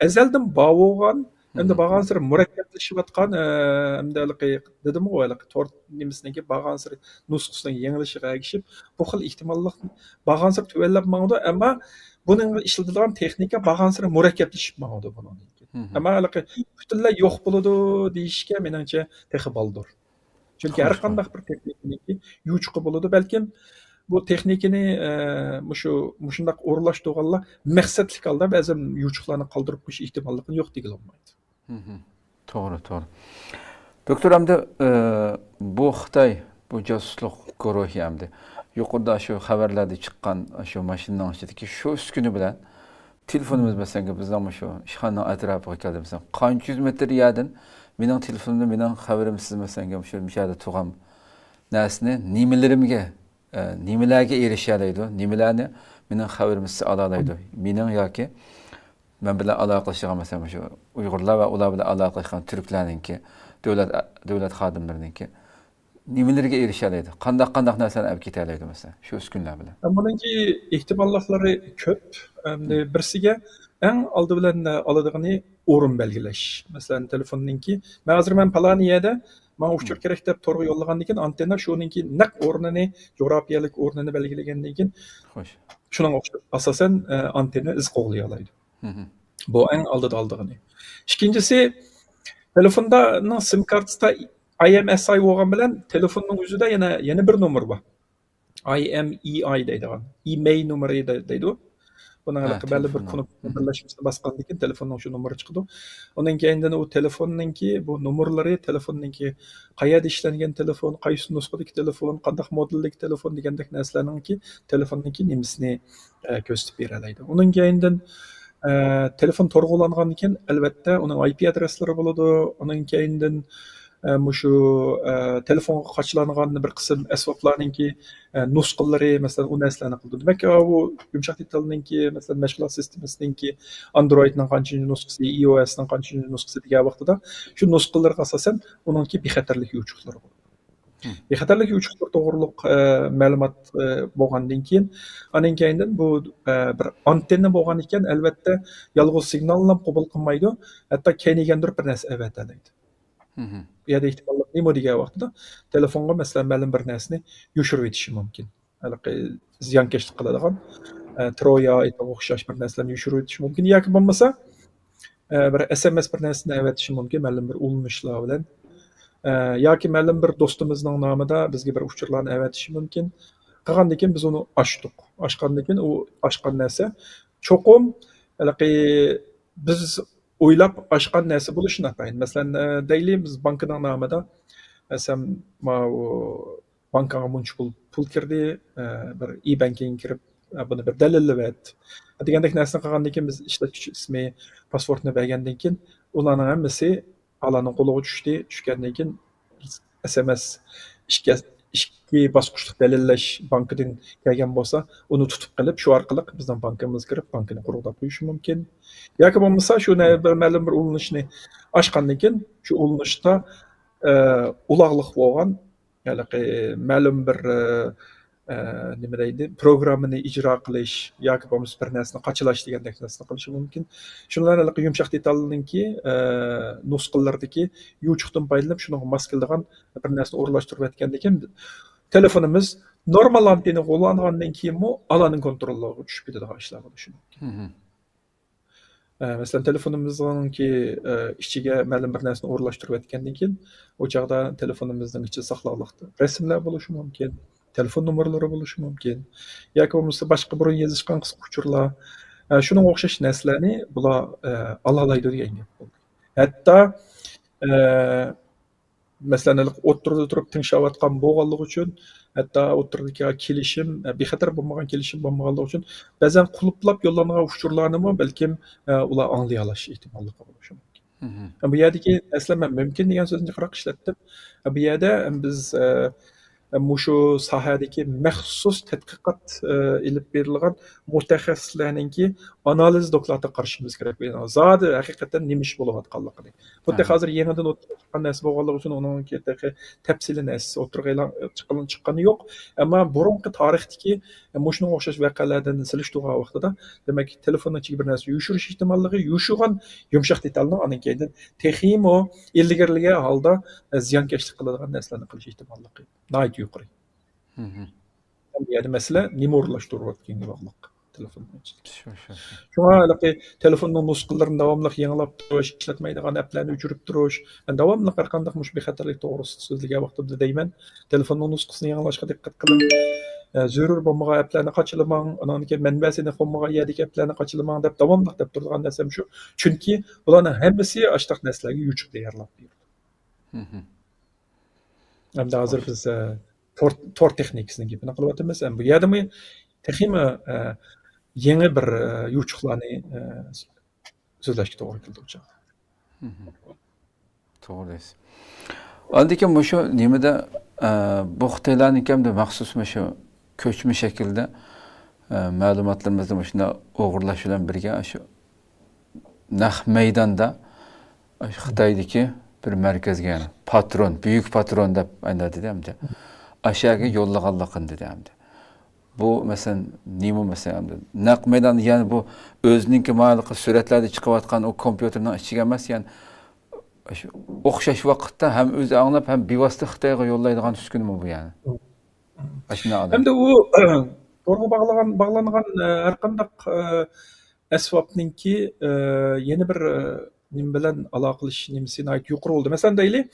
azaldan bor bo'lgan, endi bo'lgan sir murakkablashayotgan, endi dedim ku, to'rt nimasiniki bo'lgan sir nusxasining yangilishiga ergishib, bu xil ehtimollik bo'lgan sir tuvallab mangdi, ammo buning ishlatilgan texnika bo'lgan sir murakkablashib mangdi buning. Ammo butunlay yo'q bo'ladi deyishga meningcha texi baldur. Chunki har qanday bir texnikaniki yuchuqi bo'ladi, balkim bu texnikani shundaq o'rlashtirganlar maqsadlik holda ba'zan yuchuqlarni qoldirib qo'yish ehtimolligi yo'q degan olmaydi. To'g'ri, to'g'ri. Doktor hamda bu Xitoy bu josuslik guruhi hamda yuqorida shu xabarlarda chiqqan shu mashinaning ichidagi shu uskuna bilan telefonimiz masalan bizning shu ishxonaning atrofiga keldi, masalan qancha yuz metr yerdan mening telefonimda mening xabarim siz masalan shu mishada turgan narsani nimalarga erishadi, nimalarni mening xabarimni siz ola-oladi. Mening yoki men bilan aloqalashgan masalan shu Uyg'urlar va ular bilan aloqalashgan turklarningki, davlat xodimlarininki nimalarga erishadi? Qanday narsani olib ketadi masalan shu uskunlar bilan? Buningki ehtimollari ko'p. Birsiga eng oldi bilan oladigani o'rin belgilash. Masalan, telefonninki, men Palaniyada men uchur kerak deb to'g'ri yo'llagandan keyin antenna shuningki naq o'rnini, geografiyalik o'rnini belgilagandan keyin, xo'sh, shuning asosan antenna iz qo'g'lay oladi. Bu eng oldigani. Ikkinchisi, telefonda sim kartasida IMSI bo'lgan bilan telefonning o'zida yana bir nomer bor. IMEI deydigan. Email nomeri deydi. Bundan belli bir knopka birlashmasini bosgandan keyin telefonning shu nomeri chiqadi. Undan keyin u telefonningki bu nomerlari, telefonningki qayerda ishlangan telefon, qaysi nusxadagi telefon, qanday modeldagi telefon degandek narsalarningki telefonningki nimasini ko'rsatib beradi. Undan keyin telefon to'g'rilangandan keyin albatta uning IP adreslari bo'ladi. Undan keyin shu telefonga qachilangan bir qism asboblarningki nusxalari, masalan, u narsalarni qildi. Demak, bu yumshoq detalningki, masalan, mashg'ulot sistemasiningki Androidning qanchinchi nusxasi, iOSning qanchinchi nusxasi degan vaqtida shu nusxalarga asosan uningki bexatarlik yuchuqlari bor. Bexatarlik yuchuqlar to'g'riliq ma'lumot bo'lgandan keyin, aning keyindan bu bir antenna bo'lgan ekan, albatta yolg'iz signalni qabul qilmaydi, hatto keyingandir bir narsa avatadi. Bu yerda ehtimollar nima degan vaqtida telefonga masalan ma'lum bir narsani yoshirib etishi mumkin. Ziyonkashlik qiladigan troya o'xshash bir narsalarni yoshirib etishi mumkin yoki bo'lmasa bir SMS bir narsani avatishi mumkin ma'lum bir ulanishlar bilan. yoki ma'lum bir do'stimizning nomida bizga bir uchurlarni avatishi mumkin. Qilgandan keyin biz uni ochdik. Ochgandan keyin u ochgan narsa cho'qim biz o'ylab ochgan narsa bo'lishi notayin. Masalan, deylik biz bankning nomida masalan bankaga buncha pul kirdi, bir e-banking kirib buni bir dalillayapti. Degandek narsani qilgandan keyin biz ishlatuvchi ismi, pasportni bergandan keyin ularning hammasi Alanın qo'liga tushdi. Tushgandan keyin SMS ikki bosqichli dalillash bankidan kelgan bo'lsa, uni tutib qilib, shu orqali bizning bankimizga kirib, bankini quruqlab qo'yishi mumkin. Yoki bo'lmasa, shuni bir ma'lum bir ulanishni ochgandan keyin, shu ulanishda uloqliq bo'lgan, ya'ni ma'lum bir nima deydi, programmani ijro qilish yoki bo'lmasa bir narsani qochilash degandek narsani qilishi mumkin. Shunlarni yumshoq detalninki nusqalardagi yuchuqdan foydalanib shunga mos keladigan bir narsani o'rlashtirib aytgandan keyin telefonimiz normal anteni qo'llangandan keyinmi Alanın kontrollariga tushib ketadigan ishlar bo'lishi mumkin. Masalan, telefonimizningki ichiga ma'lum bir narsani o'rlashtirib aytgandan keyin o chaqda telefonimizning ichida saqlanmoqda rasmlar bo'lishi mumkin. Telefon numaralari bo'lishi mumkin. Yoki bo'lmasa boshqa burun yozishgan qisqa uchurlar. Shunga o'xshash narsalarni bular alalaydi degan gap bo'ldi. Hatto masalan, o'tirib turib tinchlayotgan bo'lganligi uchun, hatto o'tirdagi kelishim, bexatar bo'lmagan kelishim bo'lmaganligi uchun ba'zan qulplab yo'llangan uchurlarni balkim ular anglay olish ehtimolligi bo'lishi mumkin. Bu yerdagi narsalar mumkin degan so'zni qarab ishlatdim. Bu yerda biz mushu sohadagi maxsus tadqiqot ilib berilgan mutaxassislarningki analiz doklati qarshimiz kerak. Zodi haqiqatan nima ish bo'layotganligini. Xuddi hozir yangidan o'tgan narsa bo'lganligi uchun uningki tafsili narsa o'tirg'aylar chiqqani yo'q. Ammo burungi tarixdagi mushunga o'xshash voqealardan silishtirgan vaqtida, demak, telefonning ichiga bir narsa yushirish ehtimolligi, yushigan yumshoq detalni aning keyin teximo ilgirliga holda ziyonkashlik qiladigan narsalarni qilish ehtimolligi nayt yuqori. Yani mesela nima o'rlashtirayotganga bog'liq telefonning ichida. Shunga telefonning nusxalarini davomli yangilab turish, ishlatmaydigan applarni o'chirib turish, davomli har qanday bexatarlik to'g'risida so'zlagan vaqtimda deyman, telefonning nusxasini yangilashga diqqat qiling. Zarur bo'lmagan applarni qochilamang, undan keyin manbasini qo'ymagan yerdagi applarni qochilamang deb davomli deb turgan narsam shu. Chunki ularning hammasi ashtaq narsalarga yuchib tayyorlab berdi. Hamda hozir biz tor texnikasini gapini qilyapmiz. Bu yerda texnika yangi bir yuchuqlarni so'zlashga to'g'ri keldi o'sha. To'g'ri deysiz. Undan keyin shu nimada bu Xitoylarning hamda maxsus shu ko'chma shaklda ma'lumotlarimizni shunda o'g'irlash bilan birga shu naq maydonda Xitoydagi bir markazga patron, buyuk patron deb aytadi hamda. Aşağıya yollaganlıqın dedi hamda. Bu mesela nima mesela naq maydon, yani bu o'zininki ma'lum suratlarda chiqayotgan o kompyuterning ichiga emas, yani o'xshash vaqtda ham o'zi anglab ham bevosita Xitoyga yollaydigan uskunami bu yani. Hamda u to'g'ri bog'langan har qanday asbobninki yana bir nim bilan aloqalish nimasini ayt yuqori bo'ldi. Masalan, deylik,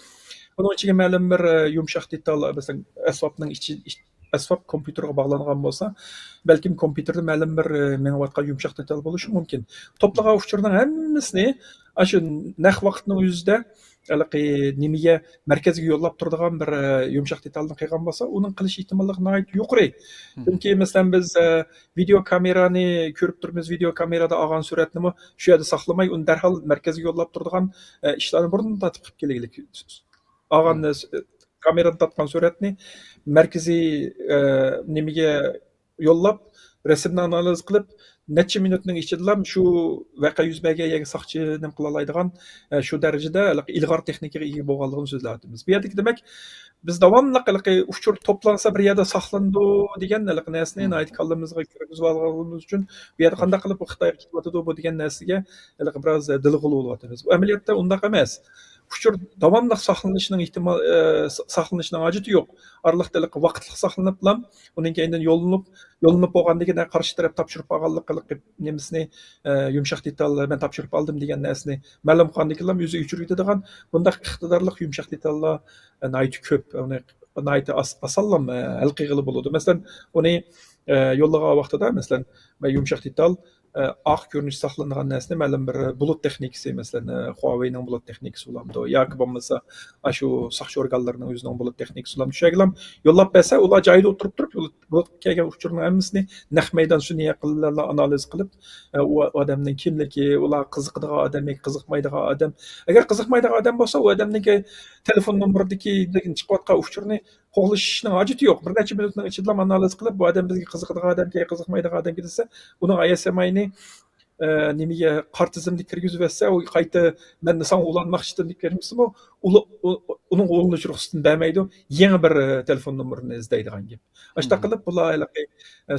bunun ichiga ma'lum bir yumshoq detal, masalan, asbobning asbob kompyuterga bog'langan bo'lsa, balkim kompyuterda ma'lum bir menayotgan yumshoq detal bo'lishi mumkin. To'plagan uchurning hammasini shu naq vaqtning o'zida nimaga markazga yo'llab turadigan bir yumshoq detalni qilgan bo'lsa, uning qilish ehtimolligi nihoyat yuqori. Chunki masalan biz video kamerani ko'rib turibmiz, video kamerada olgan suratni shu yerda saqlamay, uni darhol markazga yo'llab turadigan ishlarni burun tatib qilib kelaylik. Olgan kameradan tatgan suratni markaziy nimaga yo'llab, rasmni analiz qilib, necha minutning ichida shu voqea yuz bergan soqchi nim qila oladigan shu darajada ilg'or texnikaga ega bo'lganligini so'zlayapmiz. Bu yerda demak, biz davomli uchur to'plansa bir yerda saqlandi degan narsani aytganligimizga kirgizib olganimiz uchun bu yerda qanday qilib Xitoyga ketayotdi bu degan narsaga biroz dilg'ul bo'lyapmiz. Bu amaliyotda undaq emas. uçur davamlı saqlanışının ihtimal saqlanışının acıtı yok. Arlıqdalik vaqtliq saqlanıp lam, onun keyinden yollanıp bolğandan keyin qarşı taraf tapşırıp alğanlıq qilib nemisini yumşaq detal ben tapşırıp aldım degan narsani ma'lum qilgandan o'zi o'chiradigan bundaq iqtidorli yumşaq detallar nayt ko'p, nayt asallam hal qilg'ili bo'ladi. Masalan, uni yo'llagan vaqtida masalan yumşaq detal aq ko'rinish saqlangan narsani ma'lum bir bulut texnikasi, masalan Huawei'ning bulut texnikasi bo'lamdi yoki bo'lmasa shu saqchi organlarining o'zining bulut texnikasi bo'lamdi. Shularga yo'llab bersa, ular joyida o'tirib bulut kelgan uchurning hammasini naq maydon sun'iy aqllarla analiz qilib, u odamning kimligi, ular qiziqadigan odam, qiziqmaydigan odam. Agar qiziqmaydigan odam bo'lsa, u odamning telefon nomeridagi chiqayotgan uchurni qo'g'lashishning hojati yo'q. Bir necha minutning ichida analiz qilib, bu odam bizga qiziqadigan odam, qiziqmaydigan odam desa, uning ISMI'ni nimaga qart tizimga kirgizib bersa, u qayta men san ulanmoqchi deb kelmasmi, uning o'linish ruxsatini bermaydi, yangi bir telefon nomerini izlaydigan gap. Ashta qilib bular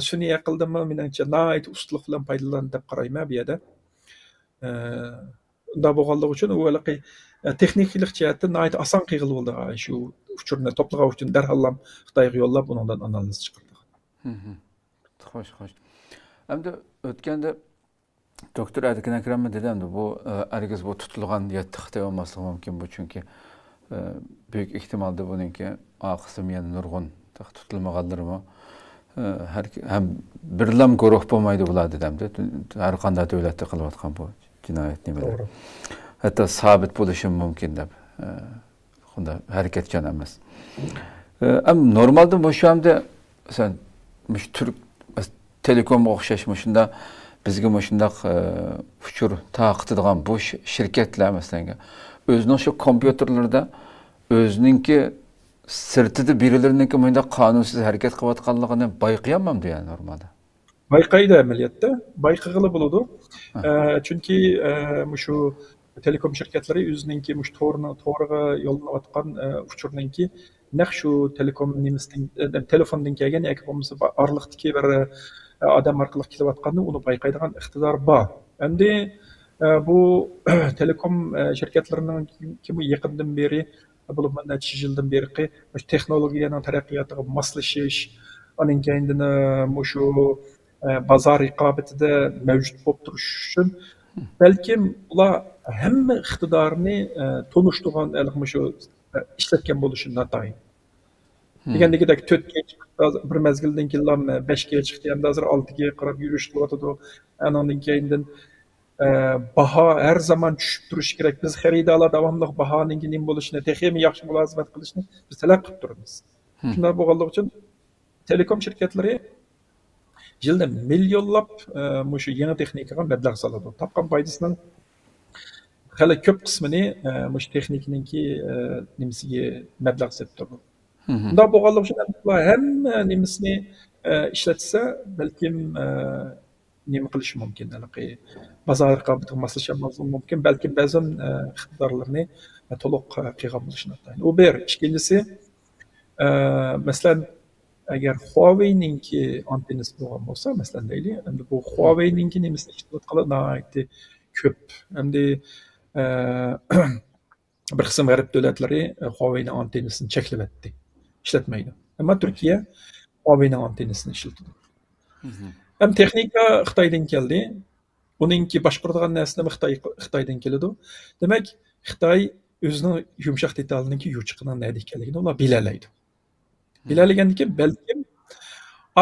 sun'iy aqldimi, meningcha nihoyat ustulik bilan foydalanadi deb qarayman bu yerda. Unda bo'lganligi uchun u texnikalik jihatdan nihoyat oson qilib bo'ldi. Shu uchurni to'plagan uchun darhol Xitoyga yo'llab, undan analiz chiqardi. Xo'sh. Endi o'tganda doktor Erkin Akram dedimdi, bu hargiz bu tutilgan yetti Xitoy olmasligi mumkin bu, chunki büyük ihtimalda buningki aqsim yana nurg'un tutilmaganlarmi ham birlam guruh bo'lmaydi bular dedimdi. Har qanday davlatda qilayotgan bu jinoyat nimalar. Hatto sabit bo'lishi mumkin deb. Xunda harakatchan emas. Normalda bu hamda sen Türk Telekom o'xshash shunda bizga shundaq uchur taqitadigan bu shirkatlar masalan o'zining shu kompyuterlarda o'zininki sirtida birilarninki bunda qonunsiz harakat qilayotganligini bayqayamamdi yani normalda. Bayqaydi amaliyotda, bayqag'ili bo'ladi. Chunki shu telekom shirkatlari o'zininki to'g'riga yo'llanayotgan uchurninki naq shu telekom nimasining telefondan kelgan yoki bo'lmasa orliqdagi bir odam orqali kelayotganini uni bayqaydigan iqtidor bor. Endi bu telekom shirkatlarining kimi yaqindan beri bo'lib necha yildan beri texnologiyaning taraqqiyotiga moslashish, uning keyindan shu bozor raqobatida mavjud bo'lib turish uchun balkim ular hamma iqtidorni tunishtirgan shu ishlatgan bo'lishi notayin. Degandagidek 4ga chiqdi, bir mezgildan keyin 5ga chiqdi, endi hozir 6ga qarab yurish qilyotdi. Andan keyindan baho har zamon tushib turishi kerak. Biz xaridorlar davomli bahoning nima bo'lishini, texnik yaxshi mulozimat qilishni biz talab qilib turibmiz. Shunday bo'lganligi uchun telekom shirkatlari yilda millionlab shu yangi texnikaga mablag' soladi. Topgan foydasining hali ko'p qismini shu texnikaninki nimasiga mablag' solib turadi. Bunda bo'lganligi uchun hamma nimasini ishlatsa, balkim nima qilish mumkin, bozor raqobatiga moslashish mumkin, balkim ba'zan iqtidorlarni to'liq qilgan bo'lishi mumkin. U bir. Ikkinchisi, masalan, agar Huawei'ninki antennasi bo'lgan bo'lsa, masalan deylik, endi bu Huawei'ninki nimasini ishlatayotganlar ko'p. Endi bir qism g'arb davlatlari Huawei'ning antennasini cheklayapti. İşletmeydi. Ama Türkiye Huawei'nin antennesini işletiyor. Hem texnika Xitoydan keldi. Uningki boshqaradigan narsani Xitoydan keladi. Demak, Xitoy o'zining yumshoq detaliniki yuchiqdan nima ekanligini ular bilalaydi. Bilalagandan keyin balkim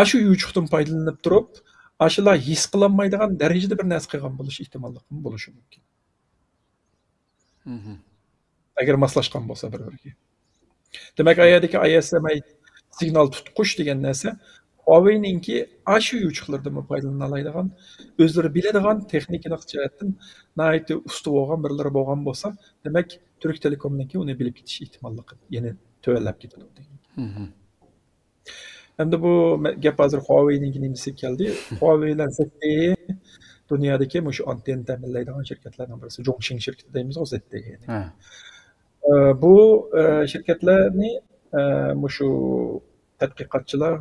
shu yuchiqdan foydalanib turib, shular his qilinmaydigan darajada bir narsa qilgan bo'lish ehtimoli bo'lishi mumkin. Agar moslashgan bo'lsa bir-biriga. Demek ayadaki ISMI signal tutqush degan narsa Huawei'ninki shu yuchiqlardan foydalanadigan, o'zlari biladigan texnik jihatdan nihoyat usta bo'lgan birlari bo'lgan bo'lsa, demak Turk Telekom'ninki uni bilib ketish ehtimoli yana tuvallab ketadi. Endi bu gap hozir Huawei'ninki nimasi keldi. Huawei'lar ZTE dunyodagi shu antenna ta'minlaydigan shirkatlarning birisi, Zhongxing shirkati deymiz, ZTE. Bu şirketlerini şu tadqiqotchilar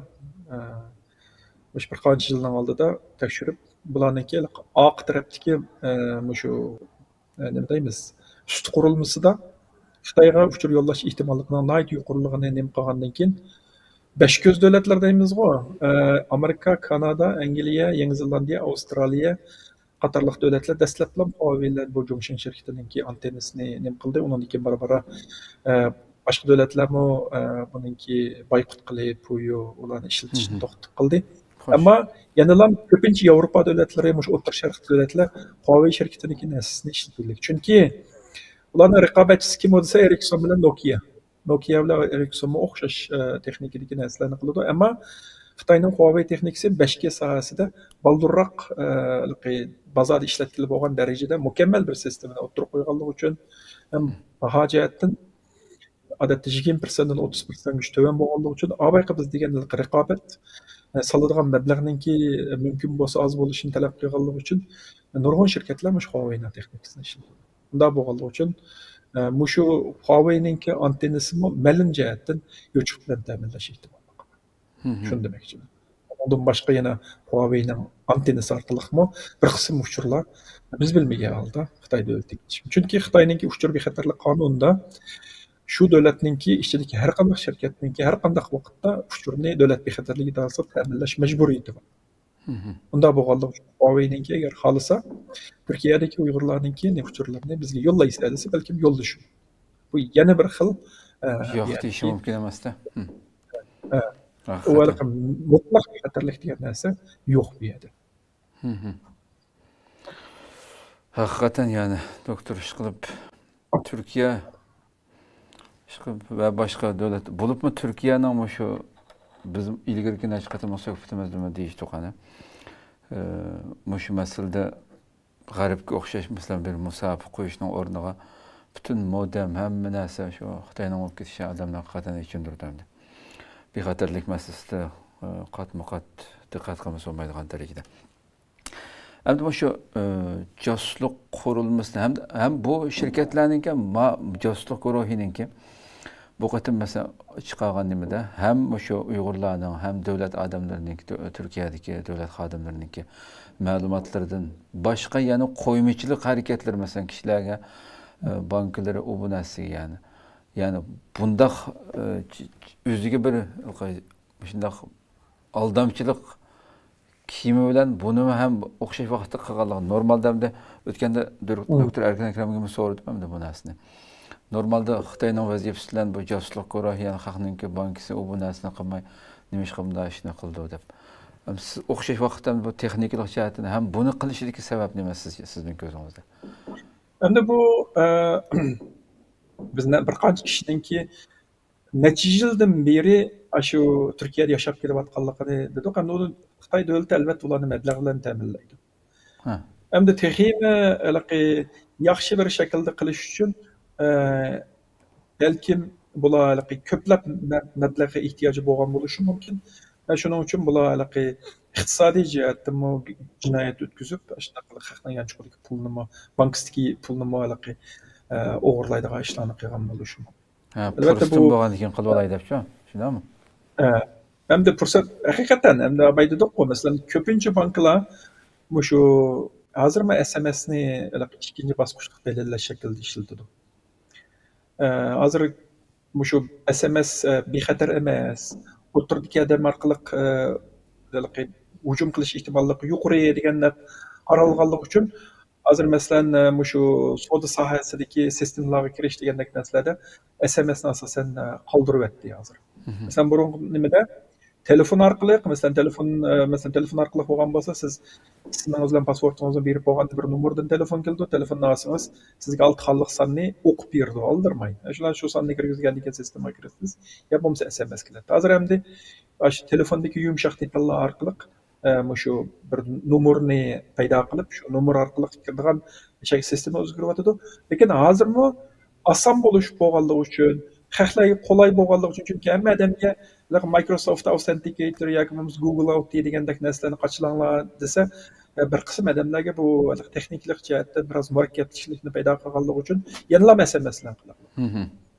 bir qancha yildan oldida tekshirib, bularniki oq tarafdagi şu nima deymiz, sut qurilmasida Xitoyga uchur yo'llash ehtimolligining nihoyat yuqoriligini nima qilgandan keyin besh ko'z davlatlar deymizku. Amerika, Kanada, Angliya, Yangi Zelandiya, Avstraliya qatorliq davlatlar dastlablam Huawei'lar bu Zhongsheng shirkatininki antennasini nima qildi. Undan keyin bora-bora boshqa davlatlarmi buningki boykot qilib, ularni ishlatishni to'xtatib qildi. Ammo yanalam ko'pincha Yevropa davlatlari, o'rta sharq davlatlar Huawei shirkatininki narsasini ishlatadi. Chunki ularning raqobatchisi kim bo'lsa Ericsson bilan Nokia. Nokia bilan Ericssonga o'xshash texnikadagi narsalarni qiladi. Ammo Xitoyning Huawei texnikasi 5G sohasida baldurroq bozorda ishlatilib bo'lgan darajada mukammal bir sistemani o'tirib qo'yganligi uchun ham baho jihatdan odatda 20%dan 30% tuvan bo'lganligi uchun avvalgi biz degan raqobat soladigan mablag'ninki mumkin bo'lsa oz bo'lishini talab qilganligi uchun nurg'un shirkatlar shu Huawei'ning texnikasini ishlatadi. Bunday bo'lganligi uchun shu Huawei'ninki antennasi ma'lum jihatdan yo'chiq bilan ta'minlash ehtimoli. Shuni demoqchiman. Undan boshqa yana Huawei'ning antennasi orqali bir qism uchurlar biz bilmagan holda Xitoy davlatiga. Chunki Xitoyning uchur bexatarlik qonunida shu davlatninki ichidagi har qanday shirkatninki har qanday vaqtda uchurni davlat bexatarligi doirasida ta'minlash majburiyati bor. Unda bo'lganligi uchun Huawei'ninki agar xohlasa Turkiyadagi Uyg'urlarninki uchurlarni bizga yo'llaysa desa balkim yo'llashi. Bu yana bir xil yo'q deyish mumkin emasda. U mutlaq xatarlik degan narsa yo'q bu yerda. Haqiqatan ya'ni doktor ishqilib Turkiya va boshqa davlat bo'libmi Turkiyaning shu bizim ilgirki naşqatı musofitimizde deyişti qani. Shu masalada g'arbga o'xshash mesela bir musafir qo'yishning o'rniga bütün modem hamma narsa shu Xitoyning olib ketishi odamlar qatan tushundirdi. Bexatarlik masalasida qatma-qat diqqat qilmasa olmaydigan darajada. Endi shu josuslik qurilmasini ham bu shirkatlarningki josuslik guruhininki bu qatim mesela chiqargan nimada ham shu Uyg'urlarning ham davlat odamlarining Turkiyadagi davlat xodimlarininki ma'lumotlardan boshqa yana qo'ymichilik harakatlar mesela kishilarga bankaları o bu narsa yani bundaq o'ziga bir shundaq aldamchilik kimi bilan buni ham o'xshash vaqtda qilganligi normalda o'tganda doktor Erkin Akramga so'radim hamda bu narsani. Normalda Xitoyning vazifasi bilan bu josuslik guruhi yani xalqningki bankisi o bu narsani qilmay nima ish qildi ishni qildi deb. Siz o'xshash vaqtda bu texnik jihatdan ham buni qilishidagi sabab nima sizning ko'zingizda? Endi bu bizning bir qancha kishiningki necha yildan beri shu Turkiyada yashab kelayotganligini dedik. Endi uni Xitoy davlati albatta ularni mablag' bilan ta'minlaydi. Endi texnika yaxshi bir shaklda qilish uchun balkim bular ko'plab mablag'ga ehtiyoji bo'lgan bo'lishi mumkin. Shuning uchun bular iqtisodiy jihatdan jinoyat o'tkazib, shunaqa xalqning yanchiqlik pulini, bankistiki pulni o'g'irlaydigan ishlarni qilgan bo'lishi mumkin. Albatta bu bo'lgandan keyin qilib olay debchi, shundami? Endi fursat haqiqatan endi abaydidiq, masalan, ko'pincha banklar shu hozirma SMSni ikkinchi bosqichda belgilash shaklida ishlatadi. Hozir shu SMS bexatar emas, o'tirdagi odam orqali hujum qilish ehtimolligi yuqori deganda qaralganligi uchun hozir masalan shu savdo sohasidagi sistemalarga kirish degandek narsalarda SMSni asosan qoldirib o'tdi hozir. Masalan burun nimada telefon orqali masalan telefon orqali bo'lgan bo'lsa siz ismingiz bilan pasportingizni berib bo'lganda bir nomerdan telefon keldi, telefonni olsangiz sizga 6 xonlik sonni o'qib berdi, oldirmay. Shular shu sonni kirgizgandan keyin sistemaga kirasiz, yo bo'lmasa SMS keladi. Hozir endi shu telefondagi yumshoq detallar orqali shu bir nomerni paydo qilib, shu nomer orqali kiradigan sistema o'zgaryotdi. Lekin hozirmi oson bo'lish bo'lganligi uchun xalqlarga qulay bo'lganligi uchun chunki hamma odamga Microsoft Authenticator yoki Google Auth degandek narsalarni qachilanglar desa bir qism odamlarga bu texniklik jihatdan biroz murakkabchilikni paydo qilganligi uchun yana SMSlar qiladi.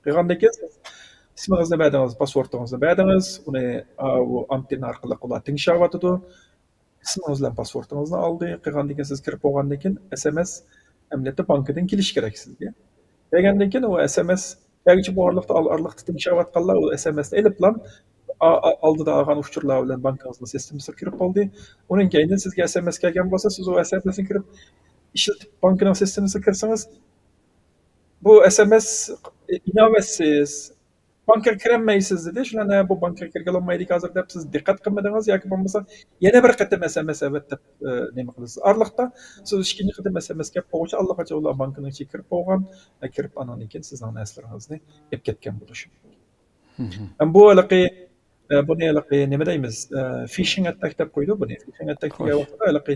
Qilgandan keyin ismingizni berdingiz, pasportingizni berdingiz, uni u antenna orqali ular tinglashyotdi. Ismingiz bilan pasportingizni oldi, qilgandan keyin siz kirib bo'lgandan keyin SMS emniyat bankidan kelish kerak sizga. Degandan keyin u SMS yoki bu araliqda tinglashayotganlar u SMSni eliblan oldida olgan uchurlar bilan bankangizni sistemasiga kirib qoldi. Uning keyin sizga SMS kelgan bo'lsa, siz u SMSni kirib ishlatib bankining sistemasiga kirsangiz, bu SMS inovatsiz banka kirolmaysiz dedi. Shularni bu banka kirgan olmaydi hozir deb siz diqqat qilmadingiz yoki bo'lmasa yana bir qatam SMS avat deb nima qilasiz. Arliqda siz ikkinchi qatam SMS kelib qo'yish allaqachon ular bankining ichiga kirib bo'lgan, kirib andan keyin sizning narsalarıngizni olib ketgan bo'lishi mumkin. Bu haliqi buni haliqi nima deymiz? Phishing attack deb qo'ydi buni. Phishing attack degan vaqtda haliqi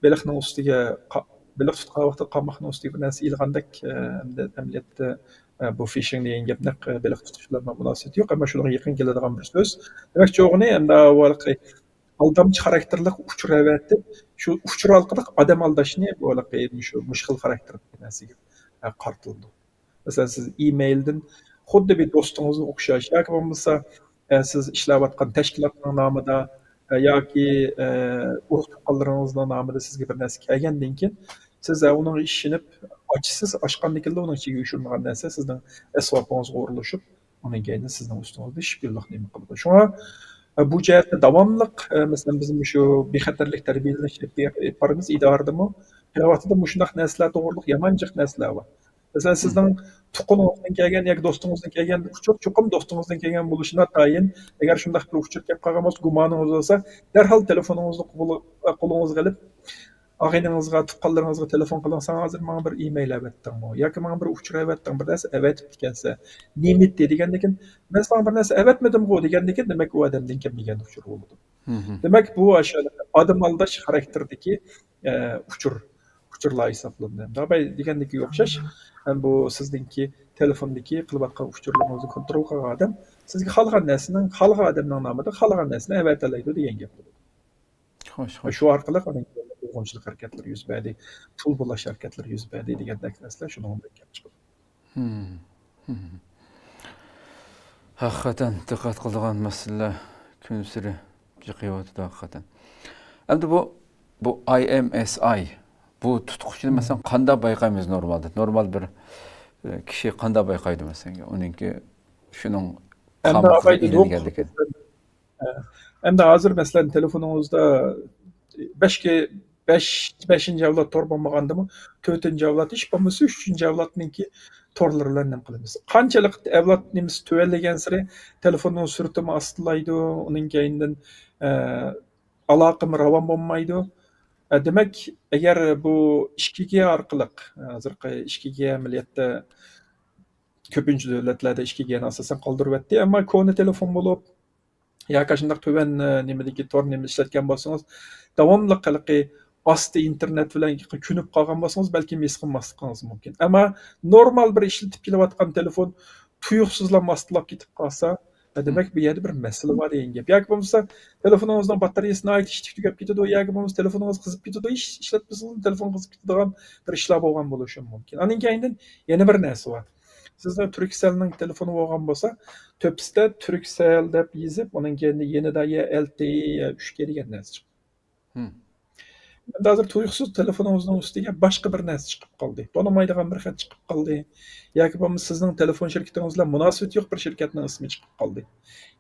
beliqning ustiga beliq tutgan vaqtda qamoqning ustiga bir narsa ilgandek amaliyotda bu phishing degan gapni beliq tutishlar bilan munosabati yo'q, ammo shunga yaqin keladigan bir so'z. Demak, cho'g'ini endi haliqi aldamchi xarakterli uchur avatib, shu uchur orqali odam aldashni bu haliqi shu mushkil xarakterli narsaga qartildi. Masalan, siz emaildan xuddi bir do'stingizga o'xshash yoki bo'lmasa siz ishlayotgan tashkilotning nomida yoki urug' tuqqanlaringizning nomida sizga bir narsa kelgandan keyin siz uning ishinib ochsiz, ochgandan keyin uning ichiga ushurmagan narsa sizning asvobingizga urilishib, uning keyin sizning ustingizda shpionlik nima qiladi. Shunga bu jihatda davomliq, masalan bizim shu bexatarlik tarbiyalash parimiz idoradami, hayotida shunday narsalar to'g'riliq yamanjiq narsalar bor. Masalan, sizning tuqqaningizdan kelgan yoki do'stingizdan kelgan uchur, chuqum do'stingizdan kelgan bo'lishini tayin, agar shunday bir uchur kelib qolgan bo'lsa, gumoningiz bo'lsa, darhol telefoningizni qo'lingizga olib, og'ayningizga, tuqqanlaringizga telefon qiling, "Sen hozir menga bir email avatdingmi? Yoki menga bir uchur avatding, bir narsa avatib ekansa, nima degandan keyin, men senga bir narsa avatmadim-ku degandan keyin, demak u odamdan kelmagan uchur bo'ldi. Demak, bu ashula odam aldash xarakterdagi uchurlar hisoblanadi. Dabay degandagi o'xshash, bu sizningki telefondagi qilayotgan uchurlaringizni kontrol qilgan odam sizga xohlagan narsaning, xohlagan odamning nomida xohlagan narsani avatalaydi degan gap bo'ladi. Xo'sh, shu orqali qo'g'onchilik harakatlar yuz berdi, pul bo'lash harakatlari yuz berdi degandek narsalar shundan kelib chiqadi. Haqiqatan diqqat qiladigan masala kun sari chiqyapti haqiqatan. Endi bu IMSI bu tutquchni masalan qanday bayqaymiz normalda? Normal bir kishi qanday bayqaydi masalan? Uningki shuning qamqiga endi hozir masalan telefoningizda 5-chi avlod tor bo'lmagandimi, 4-chi avlod ish bo'lmasa 3-chi avlodningki torlari bilan nima qilamiz? Qanchalik avlod nimasi tuvallagan sari telefonning sur'atini ostilaydi, uning keyindan aloqam ravon bo'lmaydi. Demak, agar bu 2G orqali hozirgi 2G amaliyotda ko'pincha davlatlarda 2G ni asosan qoldiryapti, ammo koni telefon bo'lib yoki shunday tuvan nimadagi tor nima ishlatgan bo'lsangiz, davomli qilqi osti internet bilan kunib qolgan bo'lsangiz, balki mis qilmasligingiz mumkin. Ammo normal bir ishlatib kelayotgan telefon tuyuqsizlar mastlab ketib qolsa, demak bu yerda bir masala bor degan gap. Yoki bo'lmasa telefoningizning batareyasini aytishdik tugab ketadi, yoki bo'lmasa telefoningiz qizib ketadi, ishlatmasangiz telefon qizib ketadigan bir ishlar bo'lgan bo'lishi mumkin. Uning keyindan yana bir narsa bor. Sizda Turkcellning telefoni bo'lgan bo'lsa, to'psida Turkcell deb yozib, uning keyinda yanada LTE 3G degan narsa chiqadi. Endi hozir tuyuqsiz telefoningizning ustiga boshqa bir narsa chiqib qoldi. Tonimaydigan bir xat chiqib qoldi. Yoki bo'lmasa sizning telefon shirkatingiz bilan munosabat yo'q bir shirkatning ismi chiqib qoldi.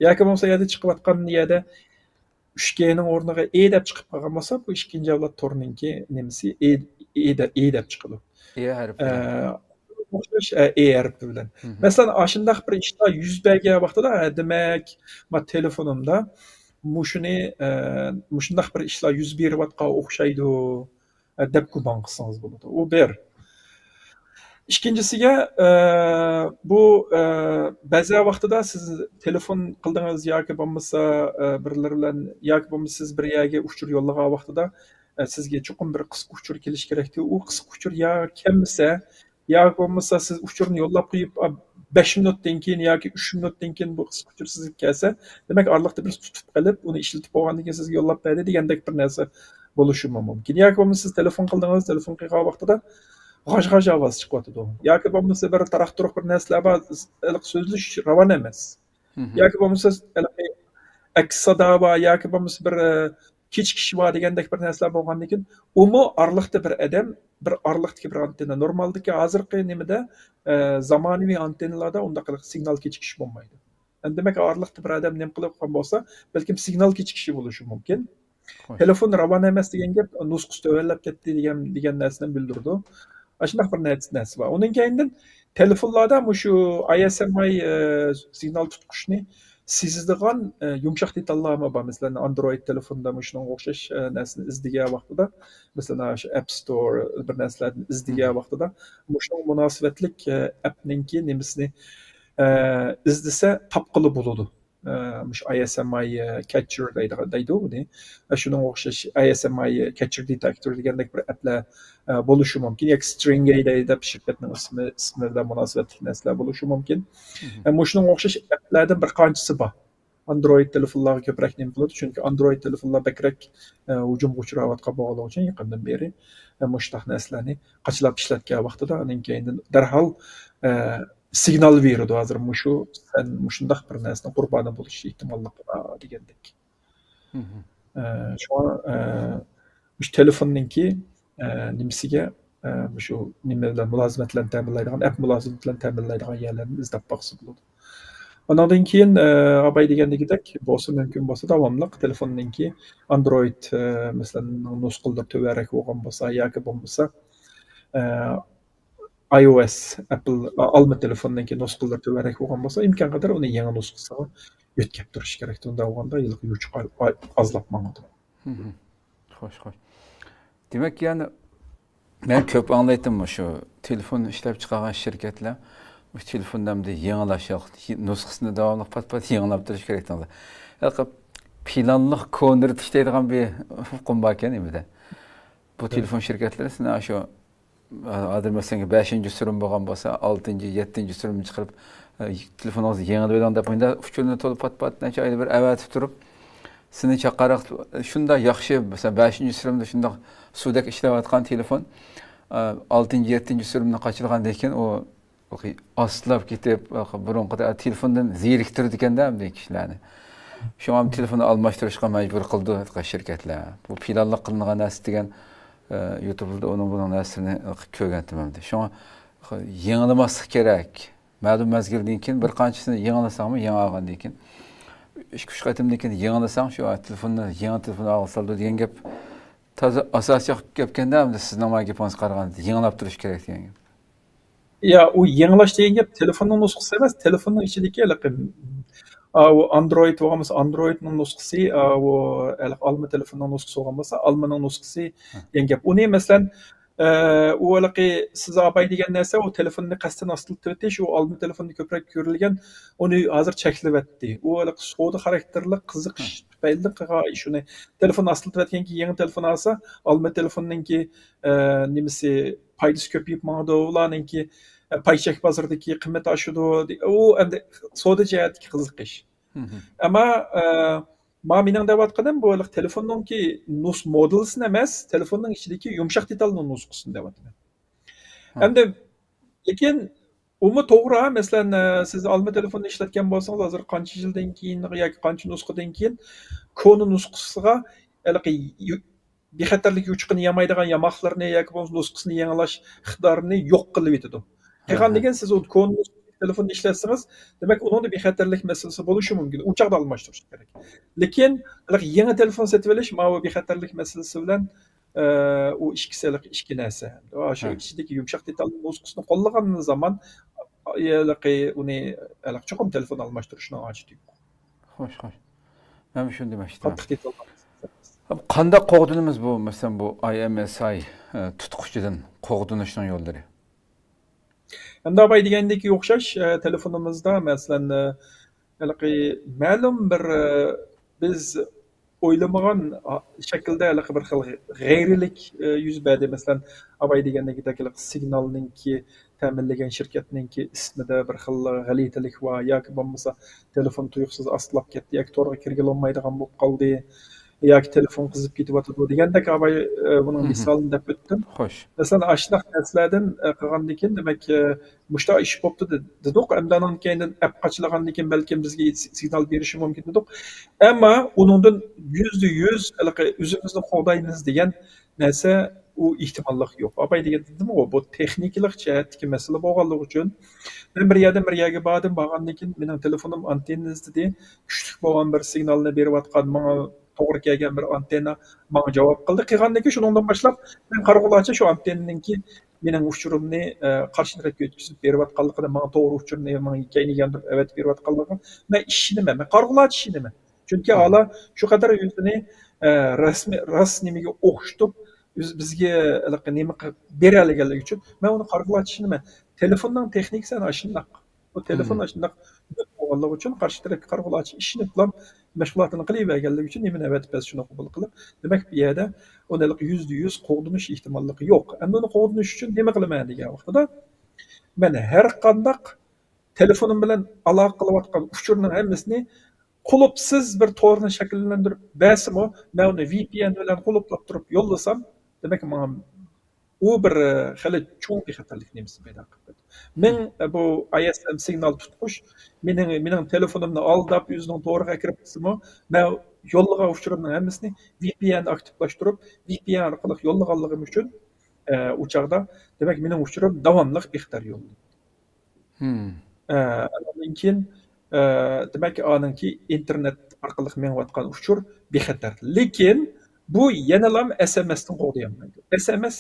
Yoki bo'lmasa yerda chiqayotgan yerda 3G ning o'rniga E deb chiqib qolgan bo'lsa, bu ikkinchi avlod torninki nimasi E deb chiqadi. harfi bilan. Masalan, ashundaq bir ishlar yuz bergan vaqtida, demak, men telefonimda mushundaq bir ishlar yuz berayotgan o'xshaydi deb gumon qilsangiz bo'ladi. U bir. Ikkinchisiga bu ba'zi vaqtida siz telefon qildingiz yoki bo'lmasa birlar bilan yoki bo'lmasa siz bir yerga uchur yo'llagan vaqtida sizga chuqur bir qisqa uchur kelish kerakdi. U qisqa uchur ya kelmasa yoki bo'lmasa siz uchurni yo'llab qo'yib 5 minutdan keyin yoki 3 minutdan keyin bu qisqa uchur sizga kelsa, demak oraliqda bir tutib qilib, uni ishlatib bo'lgandan keyin sizga yo'llab berdi degandek bir narsa bo'lishi mumkin. Yoki bo'lmasa siz telefon qildingiz, telefon qilgan vaqtida g'aj-g'aj ovoz chiqyotdi. Yoki bo'lmasa bir taraqturuq bir narsalar bor, so'zlish ravon emas. Yoki bo'lmasa aks sado bor, yoki bo'lmasa bir kechikish bor degandek bir narsalar bo'lgandan keyin, umi oraliqda bir odam bir arlıqdagi bir antena. Normaldagi hozirgi nimada zamonaviy antenalarda unda qiliq signal kechikishi bo'lmaydi. Demak, arlıqda bir odam nim qilib qolgan bo'lsa, balkim signal kechikishi bo'lishi mumkin. Telefon ravon emas degan gap nusxasi tövallab ketdi degan narsani bildirdi. Shunday bir narsa bor. Undan keyin telefonlarda shu ISMI signal tutqishni sezadigan yumshoq detallar bor. Masalan, Android telefonda shunga o'xshash narsani izlagan vaqtida, masalan, shu App Store bir narsalarni izlagan vaqtida, shunga munosabatlik appninki nimasini izlasa topqili bo'ladi. Mush ISMI catcher deydi buni. Shunga o'xshash ISMI catcher detector degandek bir applar bo'lishi mumkin. Yoki Stringay deydi shirkatning ismi bilan munosabatli narsalar bo'lishi mumkin. Shunga o'xshash applardan bir qanchasi bor. Android telefonlarga ko'proq nima qiladi? Chunki Android telefonlar bakrak hujumga uchrayotgan bo'lgani uchun yaqindan beri mushtaq narsalarni qachlab ishlatgan vaqtida undan keyin darhol signal beradi. Hozir shu sen shundaq bir narsani qurboni bo'lish ehtimolligi bor degandek. Shu telefonninki nimasiga shu nima bilan mulozimatlarni ta'minlaydigan, app mulozimatlarni ta'minlaydigan yerlarni izlab boqsa bo'ladi. Ondan keyin abay degandagidek bo'lsa mumkin bo'lsa davomli telefonninki Android masalan nusxalari to'varak bo'lgan bo'lsa yoki bo'lmasa iOS Apple alma telefonniki nusxalari to'varak bo'lgan bo'lsa imkon qadar uni yangi nusxasiga yetkazib turish kerak. Unda bo'lganda yilqi yuchuq azlab mangadi. Xo'sh. Demak, yani men ko'p anglaydim shu telefon ishlab chiqargan shirkatlar bu telefonlarni yangilash, nusxasini davomli pat-pat yangilab turish kerak dedi. Yo'q, planliq konvert ishlaydigan bir huquq bor ekan nimada. Bu telefon shirkatlari sizga shu adir masalan 5-surum bo'lgan bo'lsa, 6-7-surumni chiqarib telefoningizni yangilaydigan deb o'yda uchurni to'lib pat-pat necha oyda bir avatib turib sizni chaqariq shunda yaxshi masalan 5-surumda shunda suvdek ishlayotgan telefon 6-7-surumni qochirgandan keyin u aslab ketib burunqida telefondan zeriktirdi ekanda hamda kishilarni. Shu ham telefonni almashtirishga majbur qildi shirkatlar. Bu planliq qilingan narsa degan YouTube'da onun bunun narsini ko'rgandim hamda. Shunga yangilamaslik kerak. Ma'lum mezgildan keyin bir qanchasini yangilasangmi, yangi olgandan keyin 2-3 qatimdan keyin yangilasang shu telefonni yangi telefon olsaldi degan gap toza asosiy gapkanda hamda siz nima gapangiz qaraganda yangilab turish kerak degan gap. Ya u yangilash degan gap telefonning nusxasi emas, telefonning ichidagi Android bo'lmasa Androidning nusxasi, alma telefonning nusxasi bo'lmasa almaning nusxasi degan gap. Uni masalan u siz abay degan narsa u telefonni qasddan astilib o'tish, u alma telefonni ko'proq ko'rilgan, uni hozir cheklabdi. U savdo xarakterli qiziqish tufayli shuni telefon astilib o'tganki yangi telefon olsa, alma telefonninki nimasi foydasi ko'payib mangdi, ularninki paychak bozoridagi qiymat oshadi. U endi savdo jihatdagi qiziqish. Ammo mening deyotganim bu telefonninki nus modelisini emas, telefonning ichidagi yumshoq detalning nusxasini deyapman. Endi lekin umi to'g'ri, masalan, siz alma telefonni ishlatgan bo'lsangiz, hozir qancha yildan keyin yoki qancha nusxadan keyin koni nusxasiga bexatarlik yuchuqini yamaydigan yamoqlarni yoki bo'lmasa nusxasini yangilash iqtidorini yo'q qilib yetadi. Qanday siz u koni telefonni ishlatsangiz, demak uning bexatarlik masalasi bo'lishi mumkin. U chaqda almashtirish kerak. Lekin yangi telefon sotib olish mana bu bexatarlik masalasi bilan u ikki narsa. O'sha ichidagi yumshoq detalning nusxasini qo'llagan zaman uni cho'qim telefon almashtirishni hojati yo'q. Xo'sh. Men shuni demoqchiman. Qanday qo'g'dinimiz bu, masalan, bu IMSI tutquchidan qo'g'dinishning yo'llari? Endi abay degandek o'xshash telefonimizda masalan ma'lum bir biz o'ylamagan shaklda bir xil g'ayrilik yuz berdi. Masalan, abay degandek signalninki ta'minlagan shirkatninki ismida bir xil g'alatilik va yoki bo'lmasa telefon tuyuqsiz astlab ketdi, yoki to'g'ri kirgil olmaydigan bo'lib qoldi, yoki telefon qizib ketyapti degandek abay buning misolini deb o'tdim. Xo'sh. Masalan, ashunday narsalardan qilgandan keyin demak mushta ish bo'pti dedik. Undan keyin app qachilgandan keyin balkim bizga signal berishi mumkin dedik. Ammo uningdan %100 o'zimizni qo'llaymiz degan narsa u u ehtimollik yo'q. Abay dedim o, bu texnikalik jihatdagi masala bo'lganligi uchun men bir yerdan bir yerga bordim, borgandan keyin mening telefonim antenna izladi, kuchli bo'lgan bir signalni berayotgan, menga to'g'ri kelgan bir antenna menga javob qildi. Qilgandan keyin shundan boshlab men qarag'ulacha shu antennaniki mening uchurimni qarshi tarafga o'tkazib berayotganligini, menga to'g'ri uchurni menga keynigandir avat berayotganligini men ishonaman. Men qarag'ulacha ishonaman. Chunki hala shu qadar o'zini rost nimaga o'xshatib bizga nima qilib bera olganligi uchun men uni qarag'ulacha ishonaman. Telefonning texnikasi ana shundoq. Bu telefon shundoq bo'lganligi uchun qarshi tarafga qarag'ulacha ishinib bilan mashg'ulotini qilaverganligi uchun nimani avat biz shuni qabul qilib, demak bu yerda uni %100 qo'g'dinish ehtimolligi yo'q. Endi uni qo'g'dinish uchun nima qilaman degan vaqtida men har qandaq telefonim bilan aloqa qilayotgan uchurning hammasini qulupsiz bir to'g'rini shakllantirib basimo men uni VPN bilan quluplab turib yo'llasam, demak men u bir hali cho'ng bexatarlik nimasi paydo qildi. Men bu ISM signal tutqush mening telefonimni aldab o'zining to'g'riga kirib qilsam, men yo'llagan uchurimning hammasini VPN aktivlashtirib, VPN orqali yo'llaganligim uchun u chaqda demak mening uchurim davomli bexatar yo'llaydi. Undan keyin demak aniki internet orqali menayotgan uchur bexatar. Lekin bu yanalam SMSdan qo'g'dayolmaydi. SMS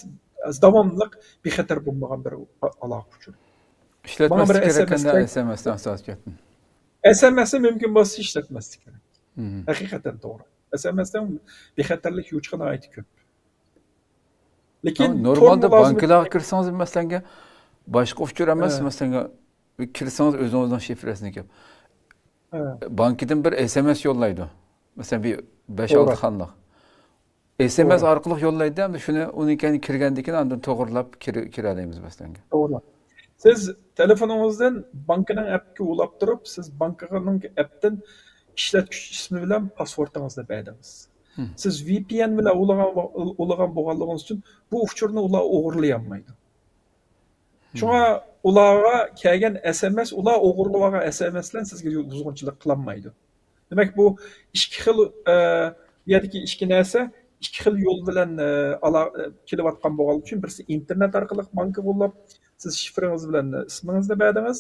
davomli bexatar bo'lmagan bir aloqa uchur. İşletmesi gerekende SMS'den söz getdim. SMS'i mümkün bo'lsa ishlatmaslik kerak. Haqiqatan to'g'ri. SMS'dan bexatarlik yo'qligini aytib ko'p. Lekin normalde bankalarga kirsangiz masalan boshqa uchur emas, masalan kirsangiz o'zingizning shifresini kelib. Bankadan bir SMS yo'llaydi. Masalan bir 5-6 xonliq. SMS orqali yo'llaydi, hamda shuni unikani kirgandan keyin undan to'g'rilab kiralaymiz masalan. To'g'ri. Siz telefoningizdan bankaning appga ulab turib, siz bankaning appdan ishlatgich ismi bilan passwordingizni berasiz. Siz VPN bilan ulagan bo'lganligingiz uchun bu uchurni ular o'g'irlay olmaydi. Shunga ularga kelgan SMS, ular o'g'irlagan SMS bilan sizga buzg'unchilik qilolmaydi. Demak bu ikki xil yerdagi ikki narsa ikki xil yo'l bilan kelayotgan bo'lganligi uchun birisi internet orqali banka bo'lib, siz shifrangiz bilan ismingizni berdingiz.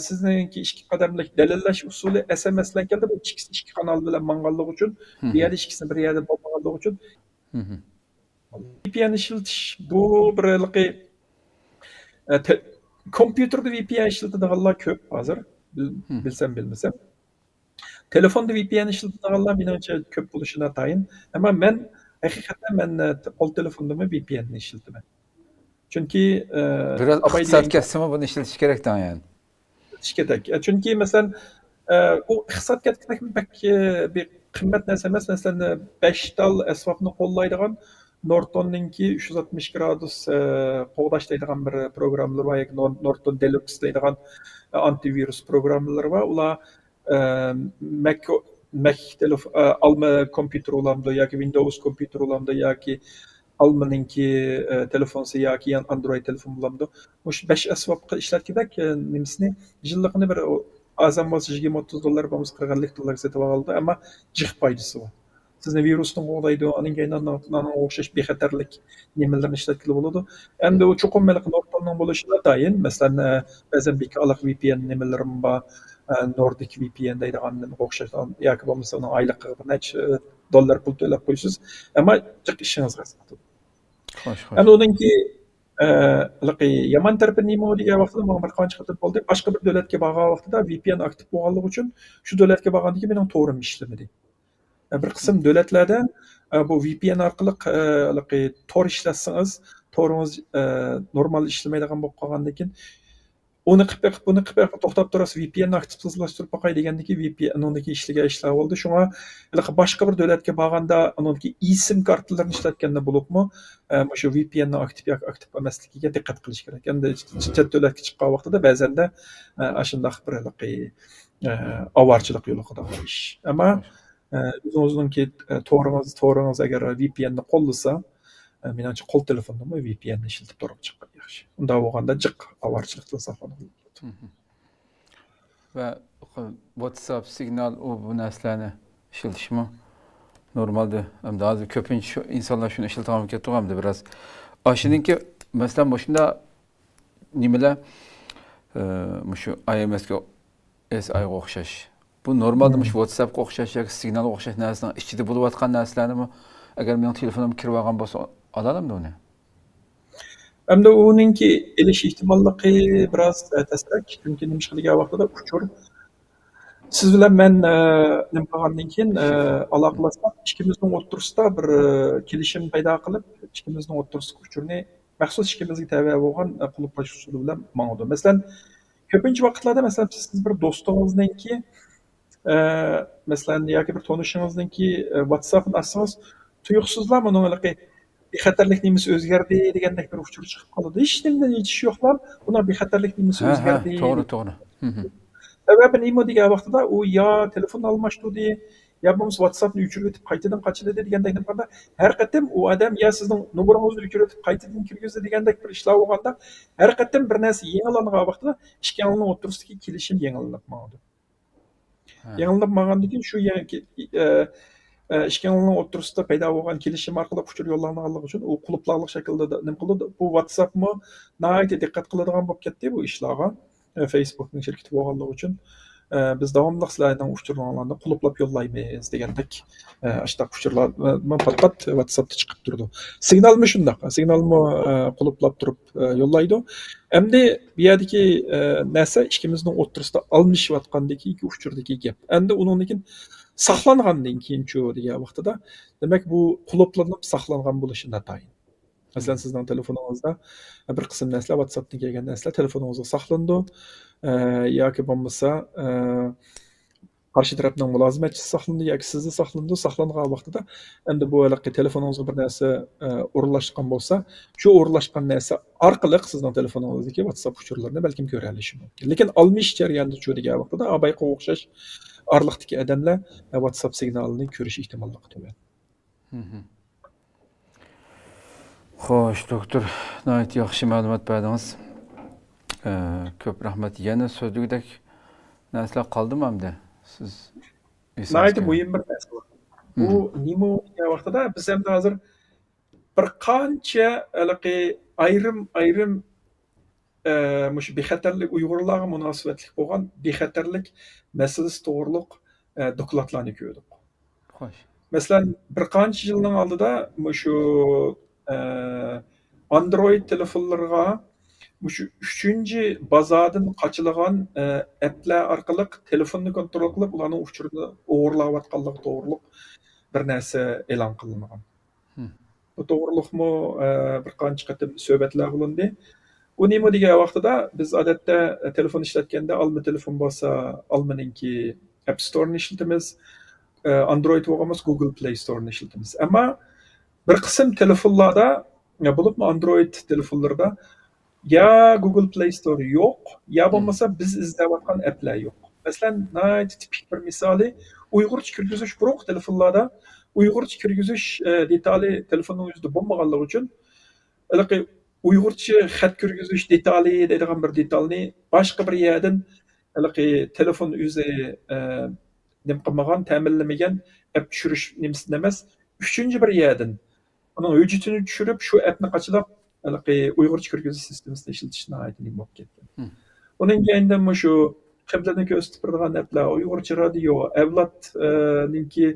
Sizningki ikki qadamlik dalillash usuli SMS bilan keldi. Bu ikki kanal bilan manganligi uchun, bu yerda ikkisini bir yerda bo'lmaganligi uchun VPN ishlatish bu birligi kompyuterda VPN ishlatadiganlar ko'p hozir, bilsam bilmasam. Telefonda VPN ishlatadiganlar menimcha ko'p bo'lishini tayin. Ammo men haqiqatan qo'l telefonimda VPN ni ishlataman. Chunki biraz iqtisod kasimi buni ishlatish kerakdan yani. Kerak. Chunki masalan u iqtisod bir qimmat narsa emas. Masalan 5 tal asbobni qo'llaydigan Norton'ninki 360 gradus qo'g'dash deydigan bir programmalar var. Norton Deluxe deydigan antivirus programmalar var. Ular Mac telefon alma kompüter olamda yoki Windows kompüter olamda yoki Almanınki telefonsi yoki Android telefon bulamda. O'sha 5 asbobga ishlatganda nimasini yilligini bir azam bo'lsa $20-30 bo'lmasa $40 sotib oldi, ammo jiq foydasi bor. Sizni virusdan qo'g'daydi, uning kayindan o'xshash bexatarlik nimalarni ishlatgili bo'ladi. Endi u cho'qinmalik Nortonning bo'lishida tayin, masalan, ba'zan bekalaq VPN nimalarim bor, Nordic VPN deydigandan o'xshash yoki bo'lmasa uning oylik bir necha dollar pul to'lab qo'ysiz, ammo jiq ishingizga xizmat qiladi. Endi uningki yomon tarafi nima degan vaqtda men bir qancha qilib bo'ldi. Boshqa bir davlatga borgan vaqtida VPN aktiv bo'lganligi uchun shu davlatga borgandagi mening to'g'rim ishlamadi. Bir qism davlatlarda bu VPN orqali tor ishlatsangiz, to'ringiz normal ishlamaydigan bo'lib qolgandan keyin uni buni qilib to'xtab turasiz, VPN aktivlashtirib qo'y degandiki VPN uniki ishlab oldi. Shunga boshqa bir davlatga borganda uniki eSIM kartalarini ishlatganda bo'libmi, shu VPN ni aktiv emasligiga diqqat qilish kerak. Endi chet davlatga chiqqan vaqtida ba'zanda shunday bir avarchilik yo'li qiladi ish. Ammo o'zingizning to'g'ringiz agar VPN ni qo'llasa, menimcha qo'l telefonda VPN ni ishlatib turib chiqqan yaxshi. Unda bo'lganda jiq avarchilikdan saqlanadi. Va WhatsApp signal bu narsalarni ishlatishmi? Normalde hem daha köpünç insanlar şunu işletamam kettu hem de biraz. Aşınınki mesela başında nimeler şu IMS'ga SI o'xshash. Bu normalde WhatsApp'ga o'xshash yoki signal o'xshash narsaning ichida bo'layotgan narsalarni agar mening telefonim kirib olgan bo'lsa oladimmi uni? Hamda uninki elish ehtimolligi biroz pastroq, chunki nima qilgan vaqtida uchur siz bilan men nima qilgandan keyin aloqalashsak, ikkimizning o'rtasida bir kelishim paydo qilib, ikkimizning o'rtasidagi uchurni maxsus ikkimizga tava bo'lgan quluplashuv usuli bilan mangdi. Masalan, ko'pincha vaqtlarda masalan siz bir do'stingizniki masalan yoki bir tanishingizniki WhatsApp'ni açsangiz, tuyuqsizlar buning bexatarlik nimasi o'zgardi degandek bir uchur chiqib qoladi. Hech nimadan yechish yo'qlar, buni bexatarlik nimasi o'zgardi. To'g'ri. Sababi nima degan vaqtida u yo telefon almashtirdi, yo bo'lmasa WhatsApp'ni o'chirib qaytadan qachiladi degandek nimada har qatim u odam yo sizning nomeringizni o'chirib qaytadan kirgizdi degandek bir ishlar bo'lganda har qatim bir narsa yangilangan vaqtida ikkalani o'rtasidagi kelishim yangilanib qoldi. Yangilanib qolgandan keyin shu ikkalani o'rtasida paydo bo'lgan kelishim orqali uchur yo'llanganligi uchun u quluplarlik shaklda nima qildi? Bu WhatsApp'mi nihoyatda diqqat qiladigan bo'lib ketdi bu ishlarga. Facebook'ning şirketi bo'lganligi uchun biz davomli sizlarning uchurlarni quluplab yollaymiz degandek ashta uchurlar faqat WhatsApp'da chiqib turdi. Signalmi shundoq, signalmi quluplab turib yollaydi. Endi bu yerdagi narsa ikkimizning o'rtasida almashayotgandagi ikki uchurdagi gap. Endi undan keyin saqlangandan keyin-chu degan vaqtida, demak bu quluplanib saqlangan bo'lishi natayin. Masalan, sizning telefoningizda bir qism narsalar WhatsAppdan kelgan narsalar telefoningizga saqlandi yoki bo'lmasa qarshi tarafning mulozimatchisi saqlandi yoki sizni saqlandi, saqlangan vaqtida endi bu telefoningizga bir narsa o'rinlashgan bo'lsa, shu o'rinlashgan narsa orqali sizning telefoningizdagi WhatsApp uchurlarini balkim ko'ra olishi mumkin. Lekin almish jarayonida degan vaqtida abayqa o'xshash orliqdagi odamlar WhatsApp signalini ko'rish ehtimolligi tuban. Xo'sh, doktor, nihoyat yaxshi ma'lumot berdingiz. Ko'p rahmat. Yana so'zligidek narsalar qoldimi hamda? Siz nihoyat muhim bir narsa bor. Bu nima degan vaqtida biz ham hozir bir qancha ayrim mush bexatarlik Uyg'urlarga munosabatli bo'lgan bexatarlik masalasi to'g'riliq dokladlarni ko'rdik. Xo'sh. Masalan, bir qancha yilning oldida shu Android telefonlarga shu 3-chi bozordan qochilgan applar orqali telefonni kontrol qilib, ularning uchurini o'g'irlayotganligi to'g'riliq bir narsa e'lon qilingan. Bu to'g'riliqmi bir qancha qatim suhbatlar qilindi. Bu nima degan vaqtida biz odatda telefon ishlatganda Alma telefon bo'lsa, Almaningki App Store'ni ishlatamiz, Android bo'lganmiz Google Play Store'ni ishlatamiz. Ammo bir qism telefonlarda, bo'libmi Android telefonlarda ya Google Play Store yo'q, ya bo'lmasa biz izlayotgan applar yo'q. Masalan, nihoyat tipik bir misoli Uyg'urcha kirgizish biroq telefonlarda Uyg'urcha kirgizish detali telefonning o'zida bo'lmaganligi uchun Uyg'urcha xat kirgizish detali deydigan bir detalni boshqa bir yerdan telefon o'zi nima qilmagan, ta'minlamagan app tushirish nimasidan emas, uchinchi bir yerdan uning hujjatini tushirib shu appni qachilab Uyg'urcha kirgizish sistemasini ishlatishni aytib bo'lib ketdi. Uning keyindan shu qiblani ko'rsatib turadigan applar, Uyg'urcha radio, avlodninki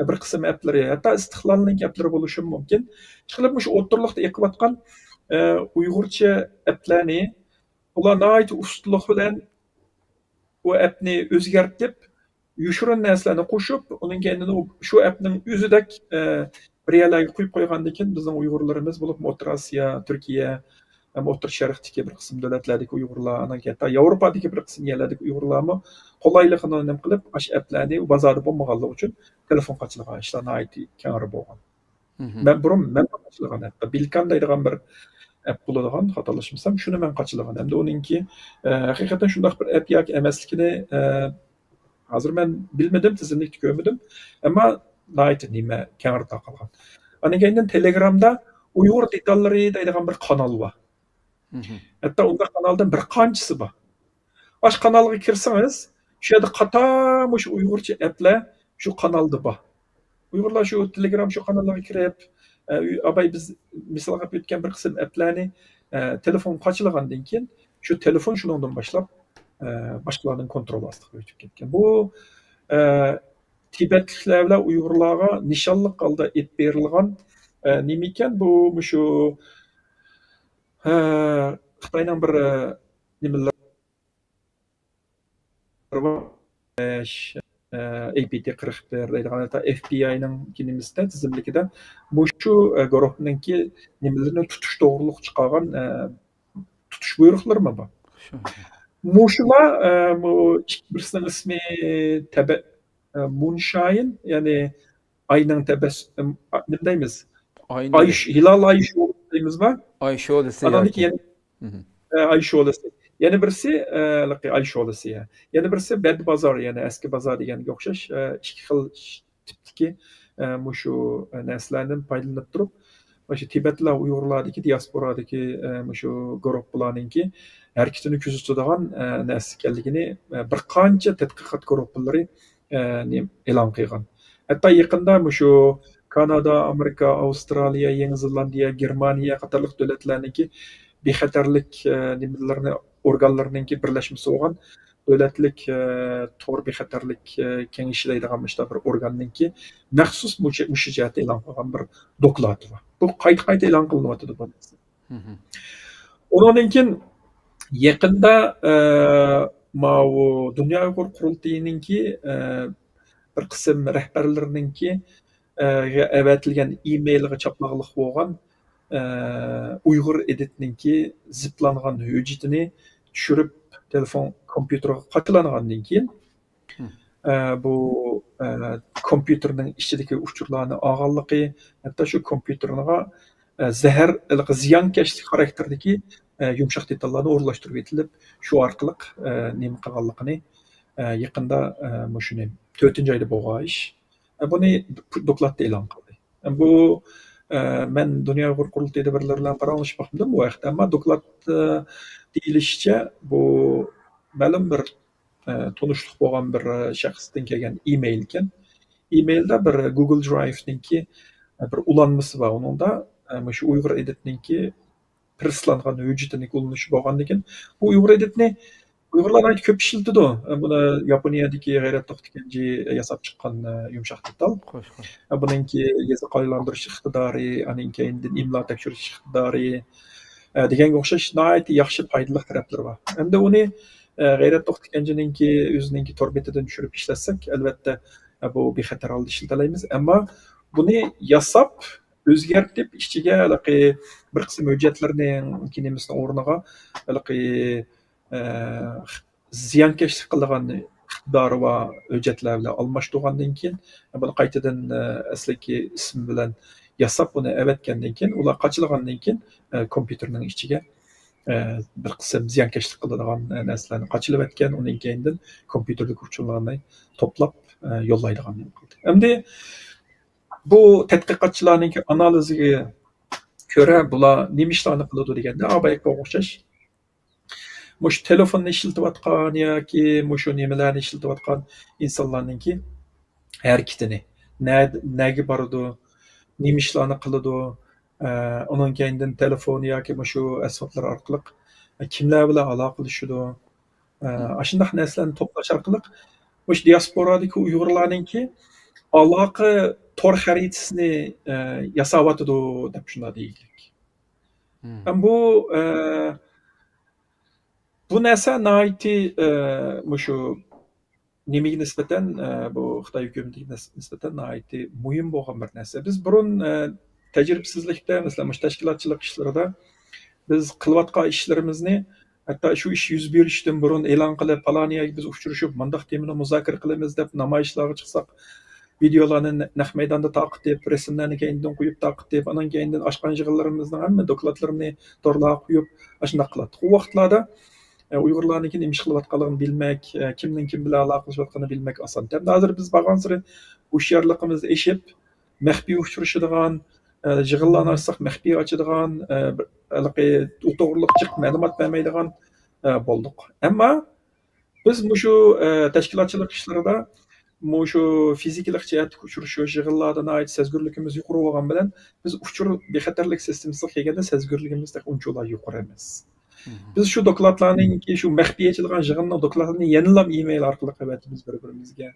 bir qism applari, hatto istiqlolning applari bo'lishi mumkin. Chiqilib shu o'rtoqlikda yiqiyotgan Uyg'urcha applarni ular nihoyat ustunlik bilan u appni o'zgartib, yoshirin narsalarni qo'shib, uning keyindan shu appning o'zidek bir yerlarga qo'yib qo'ygandan keyin bizning Uyg'urlarimiz bo'lib O'rta Osiyo, Turkiya, O'rta Sharqdagi bir qism davlatlardagi Uyg'urlar, hatto Yevropadagi bir qism yerlardagi Uyg'urlarmi qolayligini nima qilib, ash applarni bozorda bo'lmaganligi uchun telefon qochilgan ishlar nihoyat keng bo'lgan. Men qochilgan hatto Bilkan deydigan bir app bo'ladigan, xatolashmasam, shuni men qochilgan. Hamda uningki haqiqatan shunday bir app yoki emasligini hozir men bilmadim, tizimlikni ko'rmadim, ammo nihoyat nima keng tarqalgan. Ana keyin Telegramda Uyg'ur detallari deydigan bir kanal bor. Hatto unda kanaldan bir qanchasi bor. Osh kanalga kirsangiz, shu yerda qatormush Uyg'urcha applar shu kanalda bor. Uyg'urlar shu Telegram shu kanallarga kirib, abay biz misal qilib o'tgan bir qism applarni telefon qochilgandan keyin shu telefon shundan boshlab boshqalarning kontroli ostiga o'tib ketgan. Bu Tibetliklar bilan Uyg'urlarga nishonli holda et berilgan nima ekan? Bu shu Xitoyning bir nimalar bor. APT-41 deydigan hatta FBI'ning kimimizda tizimlikida shu guruhningki nimalarni tutish to'g'riliq chiqargan tutish buyruqlarmi bor. Muşular bu birisinin ismi Moonshine, yani ayının tebessüm ne deyimiz? Hilal ay şoğlu deyimiz var. Ay şoğlusu yani. Ay şoğlusu. Yani birisi ay şoğlusu ya. Yani birisi Bed Bazar, yani eski bazar degeniga o'xshash ikki xil tipdagi shu narsalardan foydalanib turib, shu Tibetlar Uyg'urlardagi diasporadagi shu guruh bularninki harakatini kuzatadigan narsa ekanligini bir qancha tadqiqot guruhlari e'lon qilgan. Hatto yaqinda shu Kanada, Amerika, Avstraliya, Yangi Zelandiya, Germaniya qatorliq davlatlarniki bexatarlik nimalarni organlarininki birlashmasi bo'lgan davlatlik to'g'ri bexatarlik kengashi deydigan bir organninki maxsus mushu jihatda e'lon qilgan bir doklad bor. Bu qayta e'lon qilinyapti bu narsa. Undan keyin yaqinda Dunyo Uyg'ur qurultayininki bir qism rahbarlarininki avatilgan e-mailga choplag'liq bo'lgan Uyg'ur editninki ziplangan hujjatini tushirib telefon kompyuterga qatlangandan keyin bu kompyuterning ichidagi uchurlarni olganligi, hatto shu kompyuterga zahar ziyonkashlik xarakterdagi yumshoq detallarni o'rlashtirib etilib, shu orqali nima qilganligini yaqinda shuni 4-oyda bo'lgan ish. Buni dokladda e'lon qildi. Bu men Dunyo Uyg'ur qurultayida birlar bilan paranglashmoqdim bu vaqtda, ammo doklad deyilishicha bu ma'lum bir tanishlik bo'lgan bir shaxsdan kelgan e-mail ekan. E-mailda bir Google Drive'ninki bir ulanmasi bor. Uningda shu Uyg'ur editninki prislangan hujjatini qo'llanishi bo'lgandan keyin bu Uyg'ur editni Uyg'urlar aytib ko'p ishlatadi. Buni Yaponiyadagi G'ayrat To'xtaganji yasab chiqqan yumshoq detal. Buningki yozib qo'ylantirish iqtidori, aning keyindan imlo tekshirish iqtidori deganga o'xshash nihoyat yaxshi foydali taraflari bor. Endi uni G'ayrat To'xtaganjininki o'zininki torbetidan tushirib ishlatsak, albatta bu bexatar holda ishlatalaymiz. Ammo buni yasab o'zgartib ichiga bir qism hujjatlarning kimimizning o'rniga ziyonkashlik qilgan iqtidori va hujjatlar bilan almashtirgandan keyin buni qaytadan asliki ism bilan yasab buni avatgandan keyin ular qochilgandan keyin kompyuterning ichiga bir qism ziyonkashlik qiladigan narsalarni qochilib o'tgan, uning keyindan kompyuterdagi uchurlarni to'plab yo'llaydigan qildi. Endi bu tadqiqotchilarning analiziga ko'ra bular nima ishlarni qiladi deganda abayga o'xshash mush telefonni ishlatayotgan yoki mushu nimalarni ishlatayotgan insonlarninki harakatini nega boradi, nima ishlarni qiladi, undan keyindan telefon yoki mushu asboblar orqali kimlar bilan aloqalashadi, shunday narsalarni to'plash orqali mush diasporadagi Uyg'urlarninki aloqa tor xaritasini yasayotidi deb shunday deylik. Bu narsa nihoyatda shu nimaga nisbatan bu Xitoy hukumatiga nisbatan nihoyatda muhim bo'lgan bir narsa. Biz burun tajribasizlikda, masalan, tashkilotchilik ishlarida biz qilayotgan ishlarimizni hatto shu ish yuz berishdan burun e'lon qilib, paloniyaga biz uchrashib, mundaq temani muzokara qilamiz deb namoyishlarga chiqsak, videolarni naq maydonda taqib, rasmlarni keyindan qo'yib taqib, anan keyindan oshqan yig'inlarimizning hamma dokladlarini torlarga qo'yib, shunday qiladi. Bu vaqtlarda Uyg'urlarniki nima ish qilayotganligini bilmak, kimning kim bilan aloqalashayotganini bilmak oson. Endi hozir biz borgan sari hushyorligimiz eshib, maxfiy uchrashadigan, yig'inlarni ochsak maxfiy ochadigan, to'g'riliq chiq ma'lumot bermaydigan bo'ldik. Ammo biz shu tashkilotchilik ishlarida şu fizikalik jihatga uchrashuv yig'inlardan ait sezgirligimiz yuqori bo'lgan bilan biz uchur bexatarlik sistemasiga kelganda sezgirligimiz unchalar yuqori emas. Biz şu dokladlarninki şu maxfiy etilgan yig'inning dokladlarini yanılab email orqali qavatimiz bir-birimizga.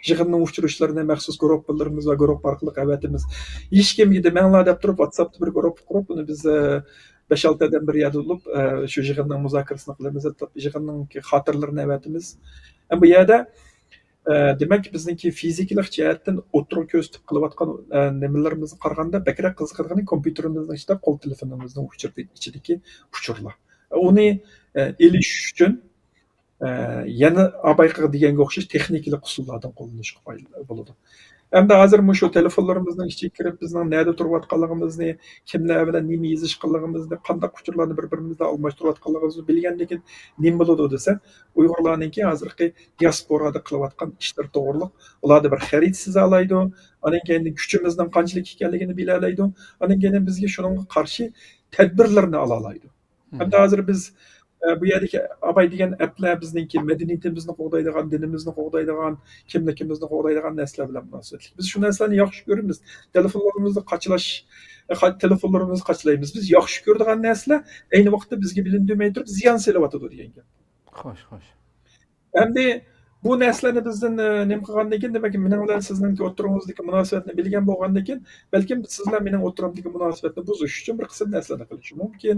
Yig'inning uchrashlarini maxsus guruhlarimiz va guruh orqali qavatimiz. Hech kimga demanglar deb turib WhatsAppda bir guruh qurib, buni biz 5-6 odam bir yerda bo'lib, shu yig'inning muzokarasini qilamiz, yig'inning xotirlarini avatimiz. Bu yerda demak bizningki fizikalik jihatdan o'tirib ko'rsatib qilayotgan nimalarimizni qaraganda bakrak qiziqargani kompyuterimizning ichida qo'l telefonimizning ichidagi uchurlar. Uni elish uchun yana abayqa deganga o'xshash texnikalik usullardan qo'llanishga bo'ladi. Endi hozir shu telefonlarimizning ichiga kirib bizning nerda turayotganligimizni, kimlar bilan nima yozishganligimizni, qanday uchurlarni bir-birimizda almashtirayotganligimizni bilgandan keyin nima bo'ladi desa, Uyg'urlarningki hozirgi diasporada qilayotgan ishlar to'g'riliq ularda bir xarid sizalaydi, anan keyin kuchimizning qanchalik ekanligini bilalaydi, anan keyin bizga shunga qarshi tadbirlarni ola oladi. Endi hozir biz bu yerdagi abay degan applar bizningki madaniyatimizni qo'g'daydigan, dinimizni qo'g'daydigan, kimligimizni qo'g'daydigan narsalar bilan munosabatli. Biz shu narsalarni yaxshi ko'ramiz. Telefonlarimizni qachlaymiz. Biz yaxshi ko'radigan narsalar ayni vaqtda bizga bilinmay turib ziyon selayotir degan gap. Xo'sh. Endi bu narsalarni bizdan nima qilgandan keyin demak mening bilan sizning o'tiringizdagi munosabatni bilgan bo'lgandan keyin balkim sizlar mening o'tirimdagi munosabatni buzish uchun bir qism narsalarni qilish mumkin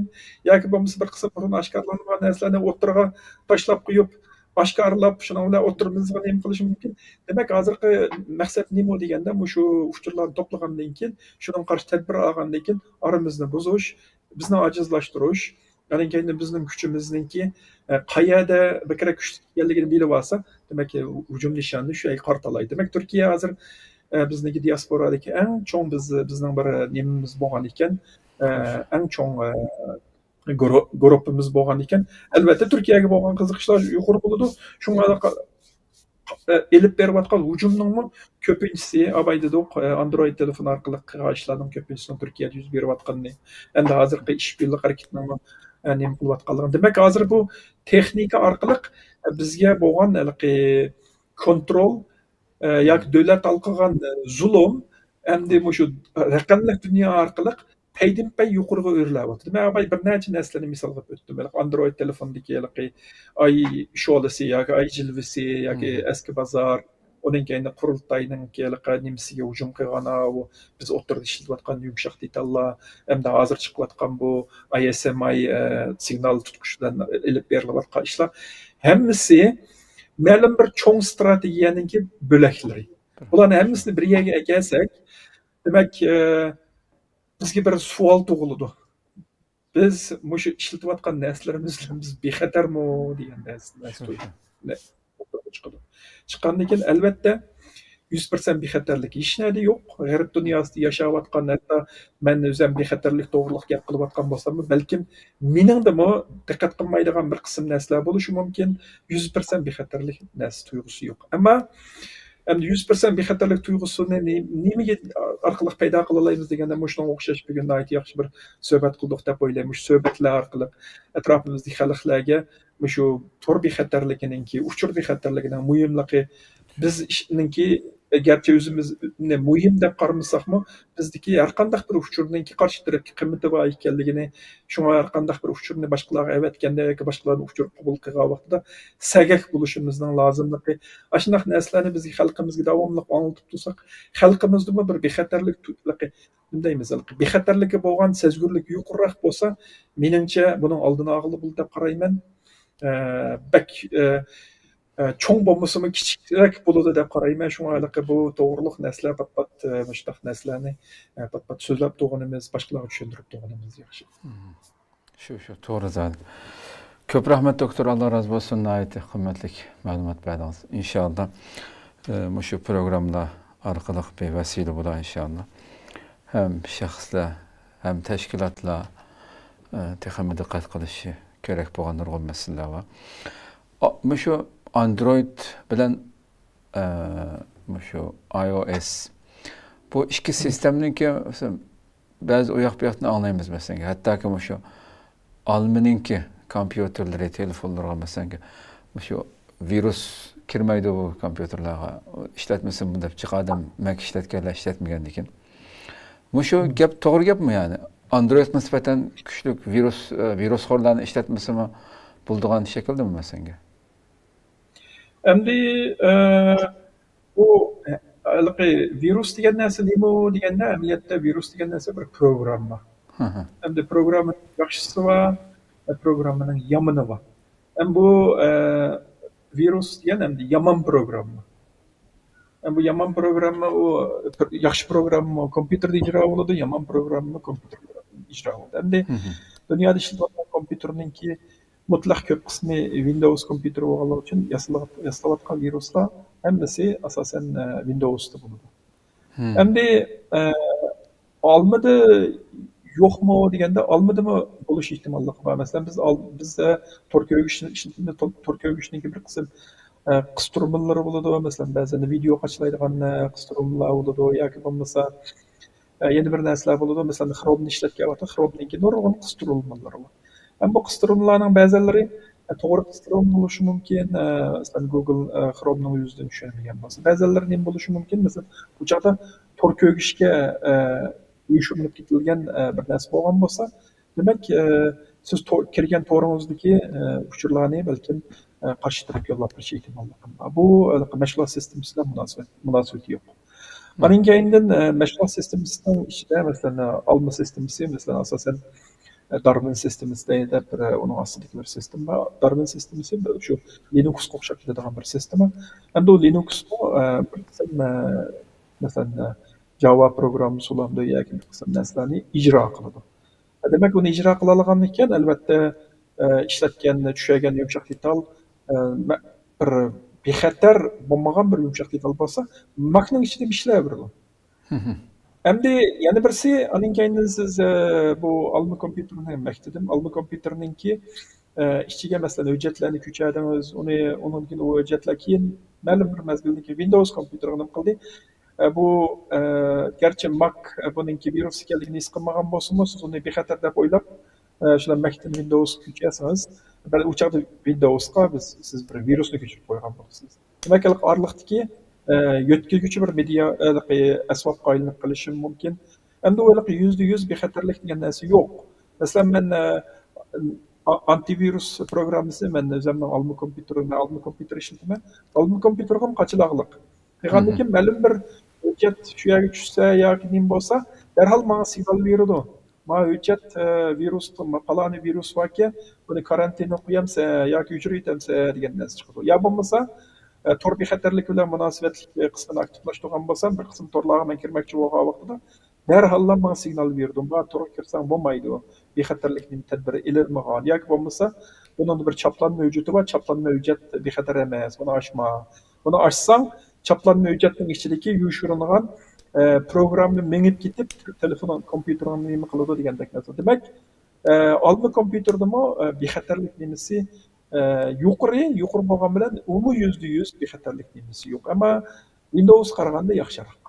yoki bo'lmasa bir qism burun oshkorlangan narsalarni o'tirga tashlab qo'yib oshkorlab shuni bilan o'tirimizga nima qilish mumkin. Demak hozirgi maqsad nima deganda shu uchurlarni to'plagandan keyin shunga qarshi tadbir olgandan keyin oramizni buzish, bizni ojizlashtirish, ya'ni keyin bizning kuchimizningki qayerda bakrak kuch ekanligini bilib olsa, demak hujum nishonni shu yerga qartalaydi. Demak Turkiya hozir bizniki diasporadagi eng cho'ng bizning bir nimamiz bo'lgan ekan, eng cho'ng guruhimiz bo'lgan ekan. Albatta Turkiyaga bo'lgan qiziqishlar yuqori bo'ladi. Shunga elib berayotgan hujumning ko'pinchisi abaydidoq Android telefon orqali qilgan ishlarning ko'pinchisi Turkiyada yuz berayotganini, endi hozirgi ish birlik harakatining nima qilayotganligini. Demak hozir bu texnika orqali bizga bo'lgan kontrol yoki davlat qilgan zulm endi shu raqamli dunyo orqali paydinpay yuqoriga o'rlayapti. Demak bir necha narsalarni misol qilib o'tdim. Android telefondagi ay sholisi yoki ay jilvisi yoki eski bozor, uning keyin qurultayning nimasiga hujum qilgani, biz o'tirib ishlatayotgan yumshoq detallar, hamda hozir chiqayotgan bu ISMI signal tutqichidan ilib berilayotgan ishlar hammasi ma'lum bir cho'ng strategiyaning bo'laklari. Bularni hammasini bir yerga kelsak, demak bizga bir savol tug'iladi. Biz shu ishlatayotgan narsalarimiz biz bexatarmi degan narsa chiqqandan keyin albatta 100% bexatarlik hech narsa yo'q. G'arb dunyosida yashayotgan hatto men o'zim bexatarlik to'g'riliq gap qilayotgan bo'lsam, balkim meningdimi diqqat qilmaydigan bir qism narsalar bo'lishi mumkin. 100% bexatarlik narsa tuyg'usi yo'q. Ammo 100% bexatarlik tuyg'usini nimaga orqali paydo qila olamiz deganda shunga o'xshash bugun yaxshi bir suhbat qildik deb o'ylayman. Shu suhbatlar orqali atrofimizdagi xalqlarga shu tor bexatarligininki, uchur bexatarligining muhimligi bizningki garchi o'zimizni muhim deb qarmasakmi, bizdagi har qanday bir uchurningki qarshi tarafga qimmati bor ekanligini, shunga har qanday bir uchurni boshqalarga avatganda yoki boshqalarning uchur qabul qilgan vaqtida sagak bo'lishimizning lozimligi, ashunday narsalarni bizga xalqimizga davomli anlatib tursak, xalqimizda bir bexatarlik deymiz. Bexatarlikka bo'lgan sezgirlik yuqoriroq bo'lsa, meningcha buning oldini olib deb qarayman. Bak cho'ng bo'lmasimi kichikroq bo'ladi deb qarayman. Shunga bu to'g'riliq narsalar pat mushtaq narsalarni pat so'zlab to'g'rinimiz, boshqalarga tushuntirib to'g'rinimiz yaxshi. Shu to'g'ri zot. Ko'p rahmat doktor, Alloh razı bo'lsin. Aytdi qimmatli ma'lumot berdingiz. Inshaalloh shu programda orqali bevasila bo'ladi inshaalloh. Hem shaxslar, hem tashkilotlar texnik diqqat qilishi kerak bo'lgan nurg'un masalalar bor. Shu Android bilan shu iOS bu ikki sistemninki ba'zi u yoq bu yoqni anglaymiz masalan. Hattoki shu alminingki kompyuterlari, telefonlarga masalan shu virus kirmaydi bu kompüterlarga. İşletmesin bunda çıkadım Mac işletkenler işletmegendikin. Bu şu gap doğru gap mı yani? Android nispeten küçük viruslardan işletmesi mi bulduğun şekilde mi mesela? Endi bu virus degan narsa nima deganda amaliyotda virus degan narsa bir programma. Endi programmaning yaxshisi bor, programmaning yomoni bor. Endi bu virus degan endi yomon programma. Endi bu yomon programma u yaxshi programma kompyuterda ijro bo'ladi, yomon programma kompyuterda ijro bo'ladi. Endi dunyoda ishlayotgan kompyuterningki mutlaq ko'p qismi Windows kompyuteri bo'lganligi uchun yasalayotgan viruslar hammasi asosan Windowsda bo'ladi. Endi olmadi yo'qmi deganda olmadimi bo'lish ehtimolligi bor. Masalan bizda Torko'gishning bir qism qisturmalar bo'ladi. Masalan ba'zan video qachlaydigan qisturmalar bo'ladi yoki bo'lmasa yana bir narsalar bo'ladi. Masalan Chrome'ni ishlatgan vaqtda Chrome'ningki nurg'un qisturmalar bor. Bu qisturmalarning ba'zanlari to'g'ri qisturma bo'lishi mumkin. Masalan Google Chrome'ning o'zidan tushunmagan bo'lsa, ba'zanlari nima bo'lishi mumkin? Masalan, bu chaqda Torko'gishga uyushtirilib ketilgan bir narsa bo'lgan bo'lsa, demak siz kirgan to'ringizdagi uchurlarni balkim qarshi taraf yo'llab berish ehtimoli bor. Bu mashg'ulot sistemasi bilan munosabati yo'q. Buning keyindan mashg'ulot sistemasining ichida masalan Alma sistemasi, masalan asosan Darwin sistemasi deb uning ostidagi bir sistem bor. Darwin sistemasi shu Linuxga o'xshab ketadigan bir sistema. Endi u Linuxni bir qism masalan Java programı usulunda yoki bir qism narsalarni ijro qiladi. Demak, uni ijro qila olgan ekan, albatta ishlatgan, tushagan yumshoq detal bir bexatar bo'lmagan bir yumshoq detal bo'lsa, Macning ichida ishlayveradi. Endi yana birisi, aning keyindan siz bu Alma kompyuterini maktadim. Alma kompyuterningki ichiga masalan hujjatlarni ko'chadingiz, undan keyin u hujjatlar keyin ma'lum bir mazgildan keyin Windows kompyuteriga nima qildi? Bu garchi Mac buningki virus ekanligini his qilmagan bo'lsa-mu, siz uni bexatar deb o'ylab, shular Macdan Windows ko'chirsangiz, u chaqda Windowsga siz bir virusni ko'chirib qo'ygan bo'lasiz. Demak, orliqdagi yo'tkazuvchi bir media asbobga aylanib qolishi mumkin. Endi u %100 bexatarlik degan narsa yo'q. Masalan, men antivirus programmasi men o'zimning Alma kompyuter ishlataman. Alma kompyuterim qachilaqliq. Qilgandan keyin ma'lum bir hujjat shu yerga tushsa yoki nima bo'lsa, darhol menga signal beradi. Ma hujjat virus, faloni virus borki, buni karantinga qo'yamsa yoki o'chirib yetamsa degan narsa chiqadi. Ya bo'lmasa, tor bexatarlik bilan munosabatli qismini aktivlashtirgan bo'lsam, bir qism torlarga men kirmoqchi bo'lgan vaqtida darhol menga signal berdi. Bu tor kirsam bo'lmaydi. Bexatarlikning tadbiri ililmagan yoki bo'lmasa, bunun bir chaplanma hujjati bor, chaplanma hujjat bexatar emas. Buni ochma. Buni ochsang chaplanma hujjatning ichidagi yushirilgan programni mengib ketib, telefon kompyuterini nima qiladi degandek narsa. Demak, Alma kompyuterdami bexatarlik nimasi yuqori bo'lgan bilan umumiy %100 bexatarlik nimasi yo'q. Ammo Windows qaraganda yaxshiroq.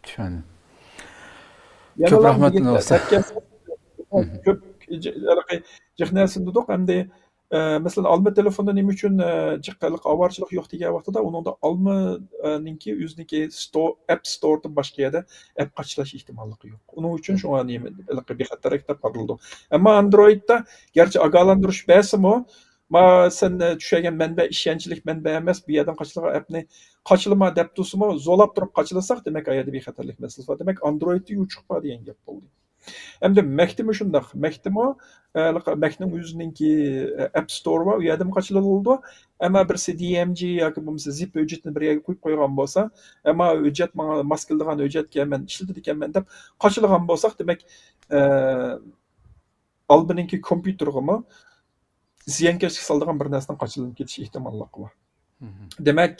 Tushundim. Ko'p rahmat ko'p jihnasini dedik, hamda masalan Alma telefonda nima uchun jiqqanlik avorchilik yo'q degan vaqtida uningda Almaningki o'ziniki App Store'dan boshqa yerda app qachlash ehtimolligi yo'q. Uning uchun shunga nima bexatarlik deb qaraldi. Ammo Androidda garchi ogohlantirish bersimi, sen tushagan manba ishonchlik manba emas, bu yerdan qachlagan appni qachlama deb tursimi, zo'lab turib qachlasak, demak ayada bexatarlik masalasi bor. Demak Androidda yuchiq bor degan gap bo'ldi. Endi Mac'dimi shundoq. Mac'ning o'ziningki App Store bor, u yerda ham qachiladi. Ammo bir DMG yoki bo'lmasa zip hujjatni bir yerga qo'yib qo'ygan bo'lsa, ammo hujjat menga mos keladigan hujjatga men ishlatar ekanman deb qachilgan bo'lsak, demak Albaningki kompyuterga ziyonkashlik soladigan bir narsadan qachilinib ketish ehtimolligi bor. Demak,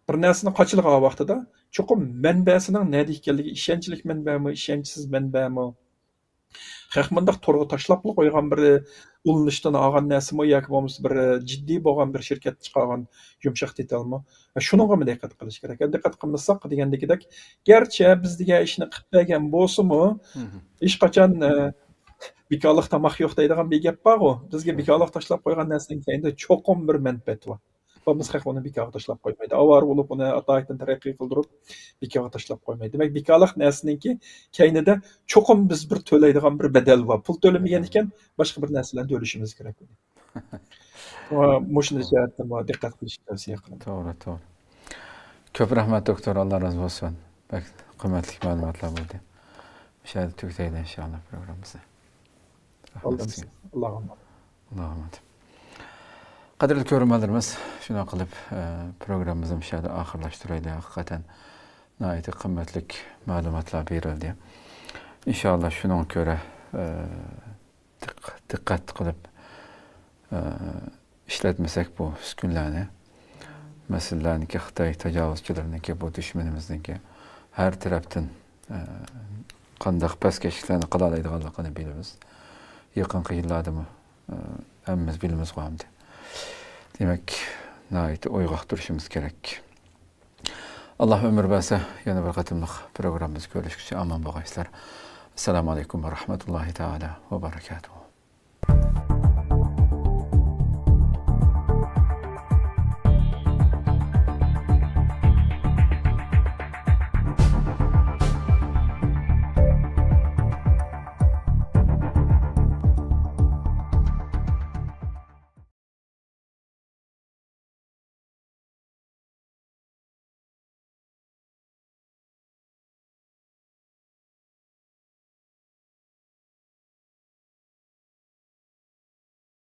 bir narsani qachilgan vaqtida cho'qim manbasining nima ekanligi, ishonchlik manbami, ishonchsiz manbami, haqmandaq to'rga tashlab qo'ygan bir ulanishdan olgan narsami yoki bo'lmasa bir jiddiy bo'lgan bir shirkat chiqargan yumshoq detalmi, shunga ham diqqat qilish kerak. Diqqat qilmasak degandagidek, garchi biz degan ishni qilib bergan bo'lsa-mu, hech qachon bekorliq tomoq yo'q deydigan bir gap bor-ku. Bizga bekorliq tashlab qo'ygan narsaning keyinda cho'qim bir manfaat bor. Biz haq uni bekorga tashlab qo'ymaydi. Avar bo'lib uni atoyatdan taraqqiy qildirib bekorga tashlab qo'ymaydi. Demak, bekorliq narsaningki keynida cho'qim biz bir to'laydigan bir bedel bor. Pul to'lamagan ekan, boshqa bir narsalarni to'lashimiz kerak. Mushunda jihatdan diqqat qilishni tavsiya qilaman. To'g'ri, to'g'ri. Ko'p rahmat doktor, Alloh razı bo'lsin. Bak, qimmatli ma'lumotlar bo'ldi. O'sha tugtaydi inshaalloh programmamizni. Allohga emanet. Allohga emanet. Qadrli ko'ruvchilarimiz, shuna qilib programmamizni o'sha oxirlashtiraylik. Haqiqatan nihoyatda qimmatli ma'lumotlar berildi. Inshaalloh shunga ko'ra diqqat qilib ishlatmasak bu uskunlarni, masalalarniki Xitoy tajovuzchilariniki, bu dushmanimizniki har tarafdan qanday paskashliklarni qila oladiganligini bilamiz. Yaqinqi yillarda hammamiz bilamiz qo'yamdi. Demak, nihoyatda o'yg'oq turishimiz kerak. Alloh umr bersa, yana bir qatimliq programmamizni ko'rishguncha omon bo'linglar. Assalomu alaykum va rahmatullohi taala va barakatuh.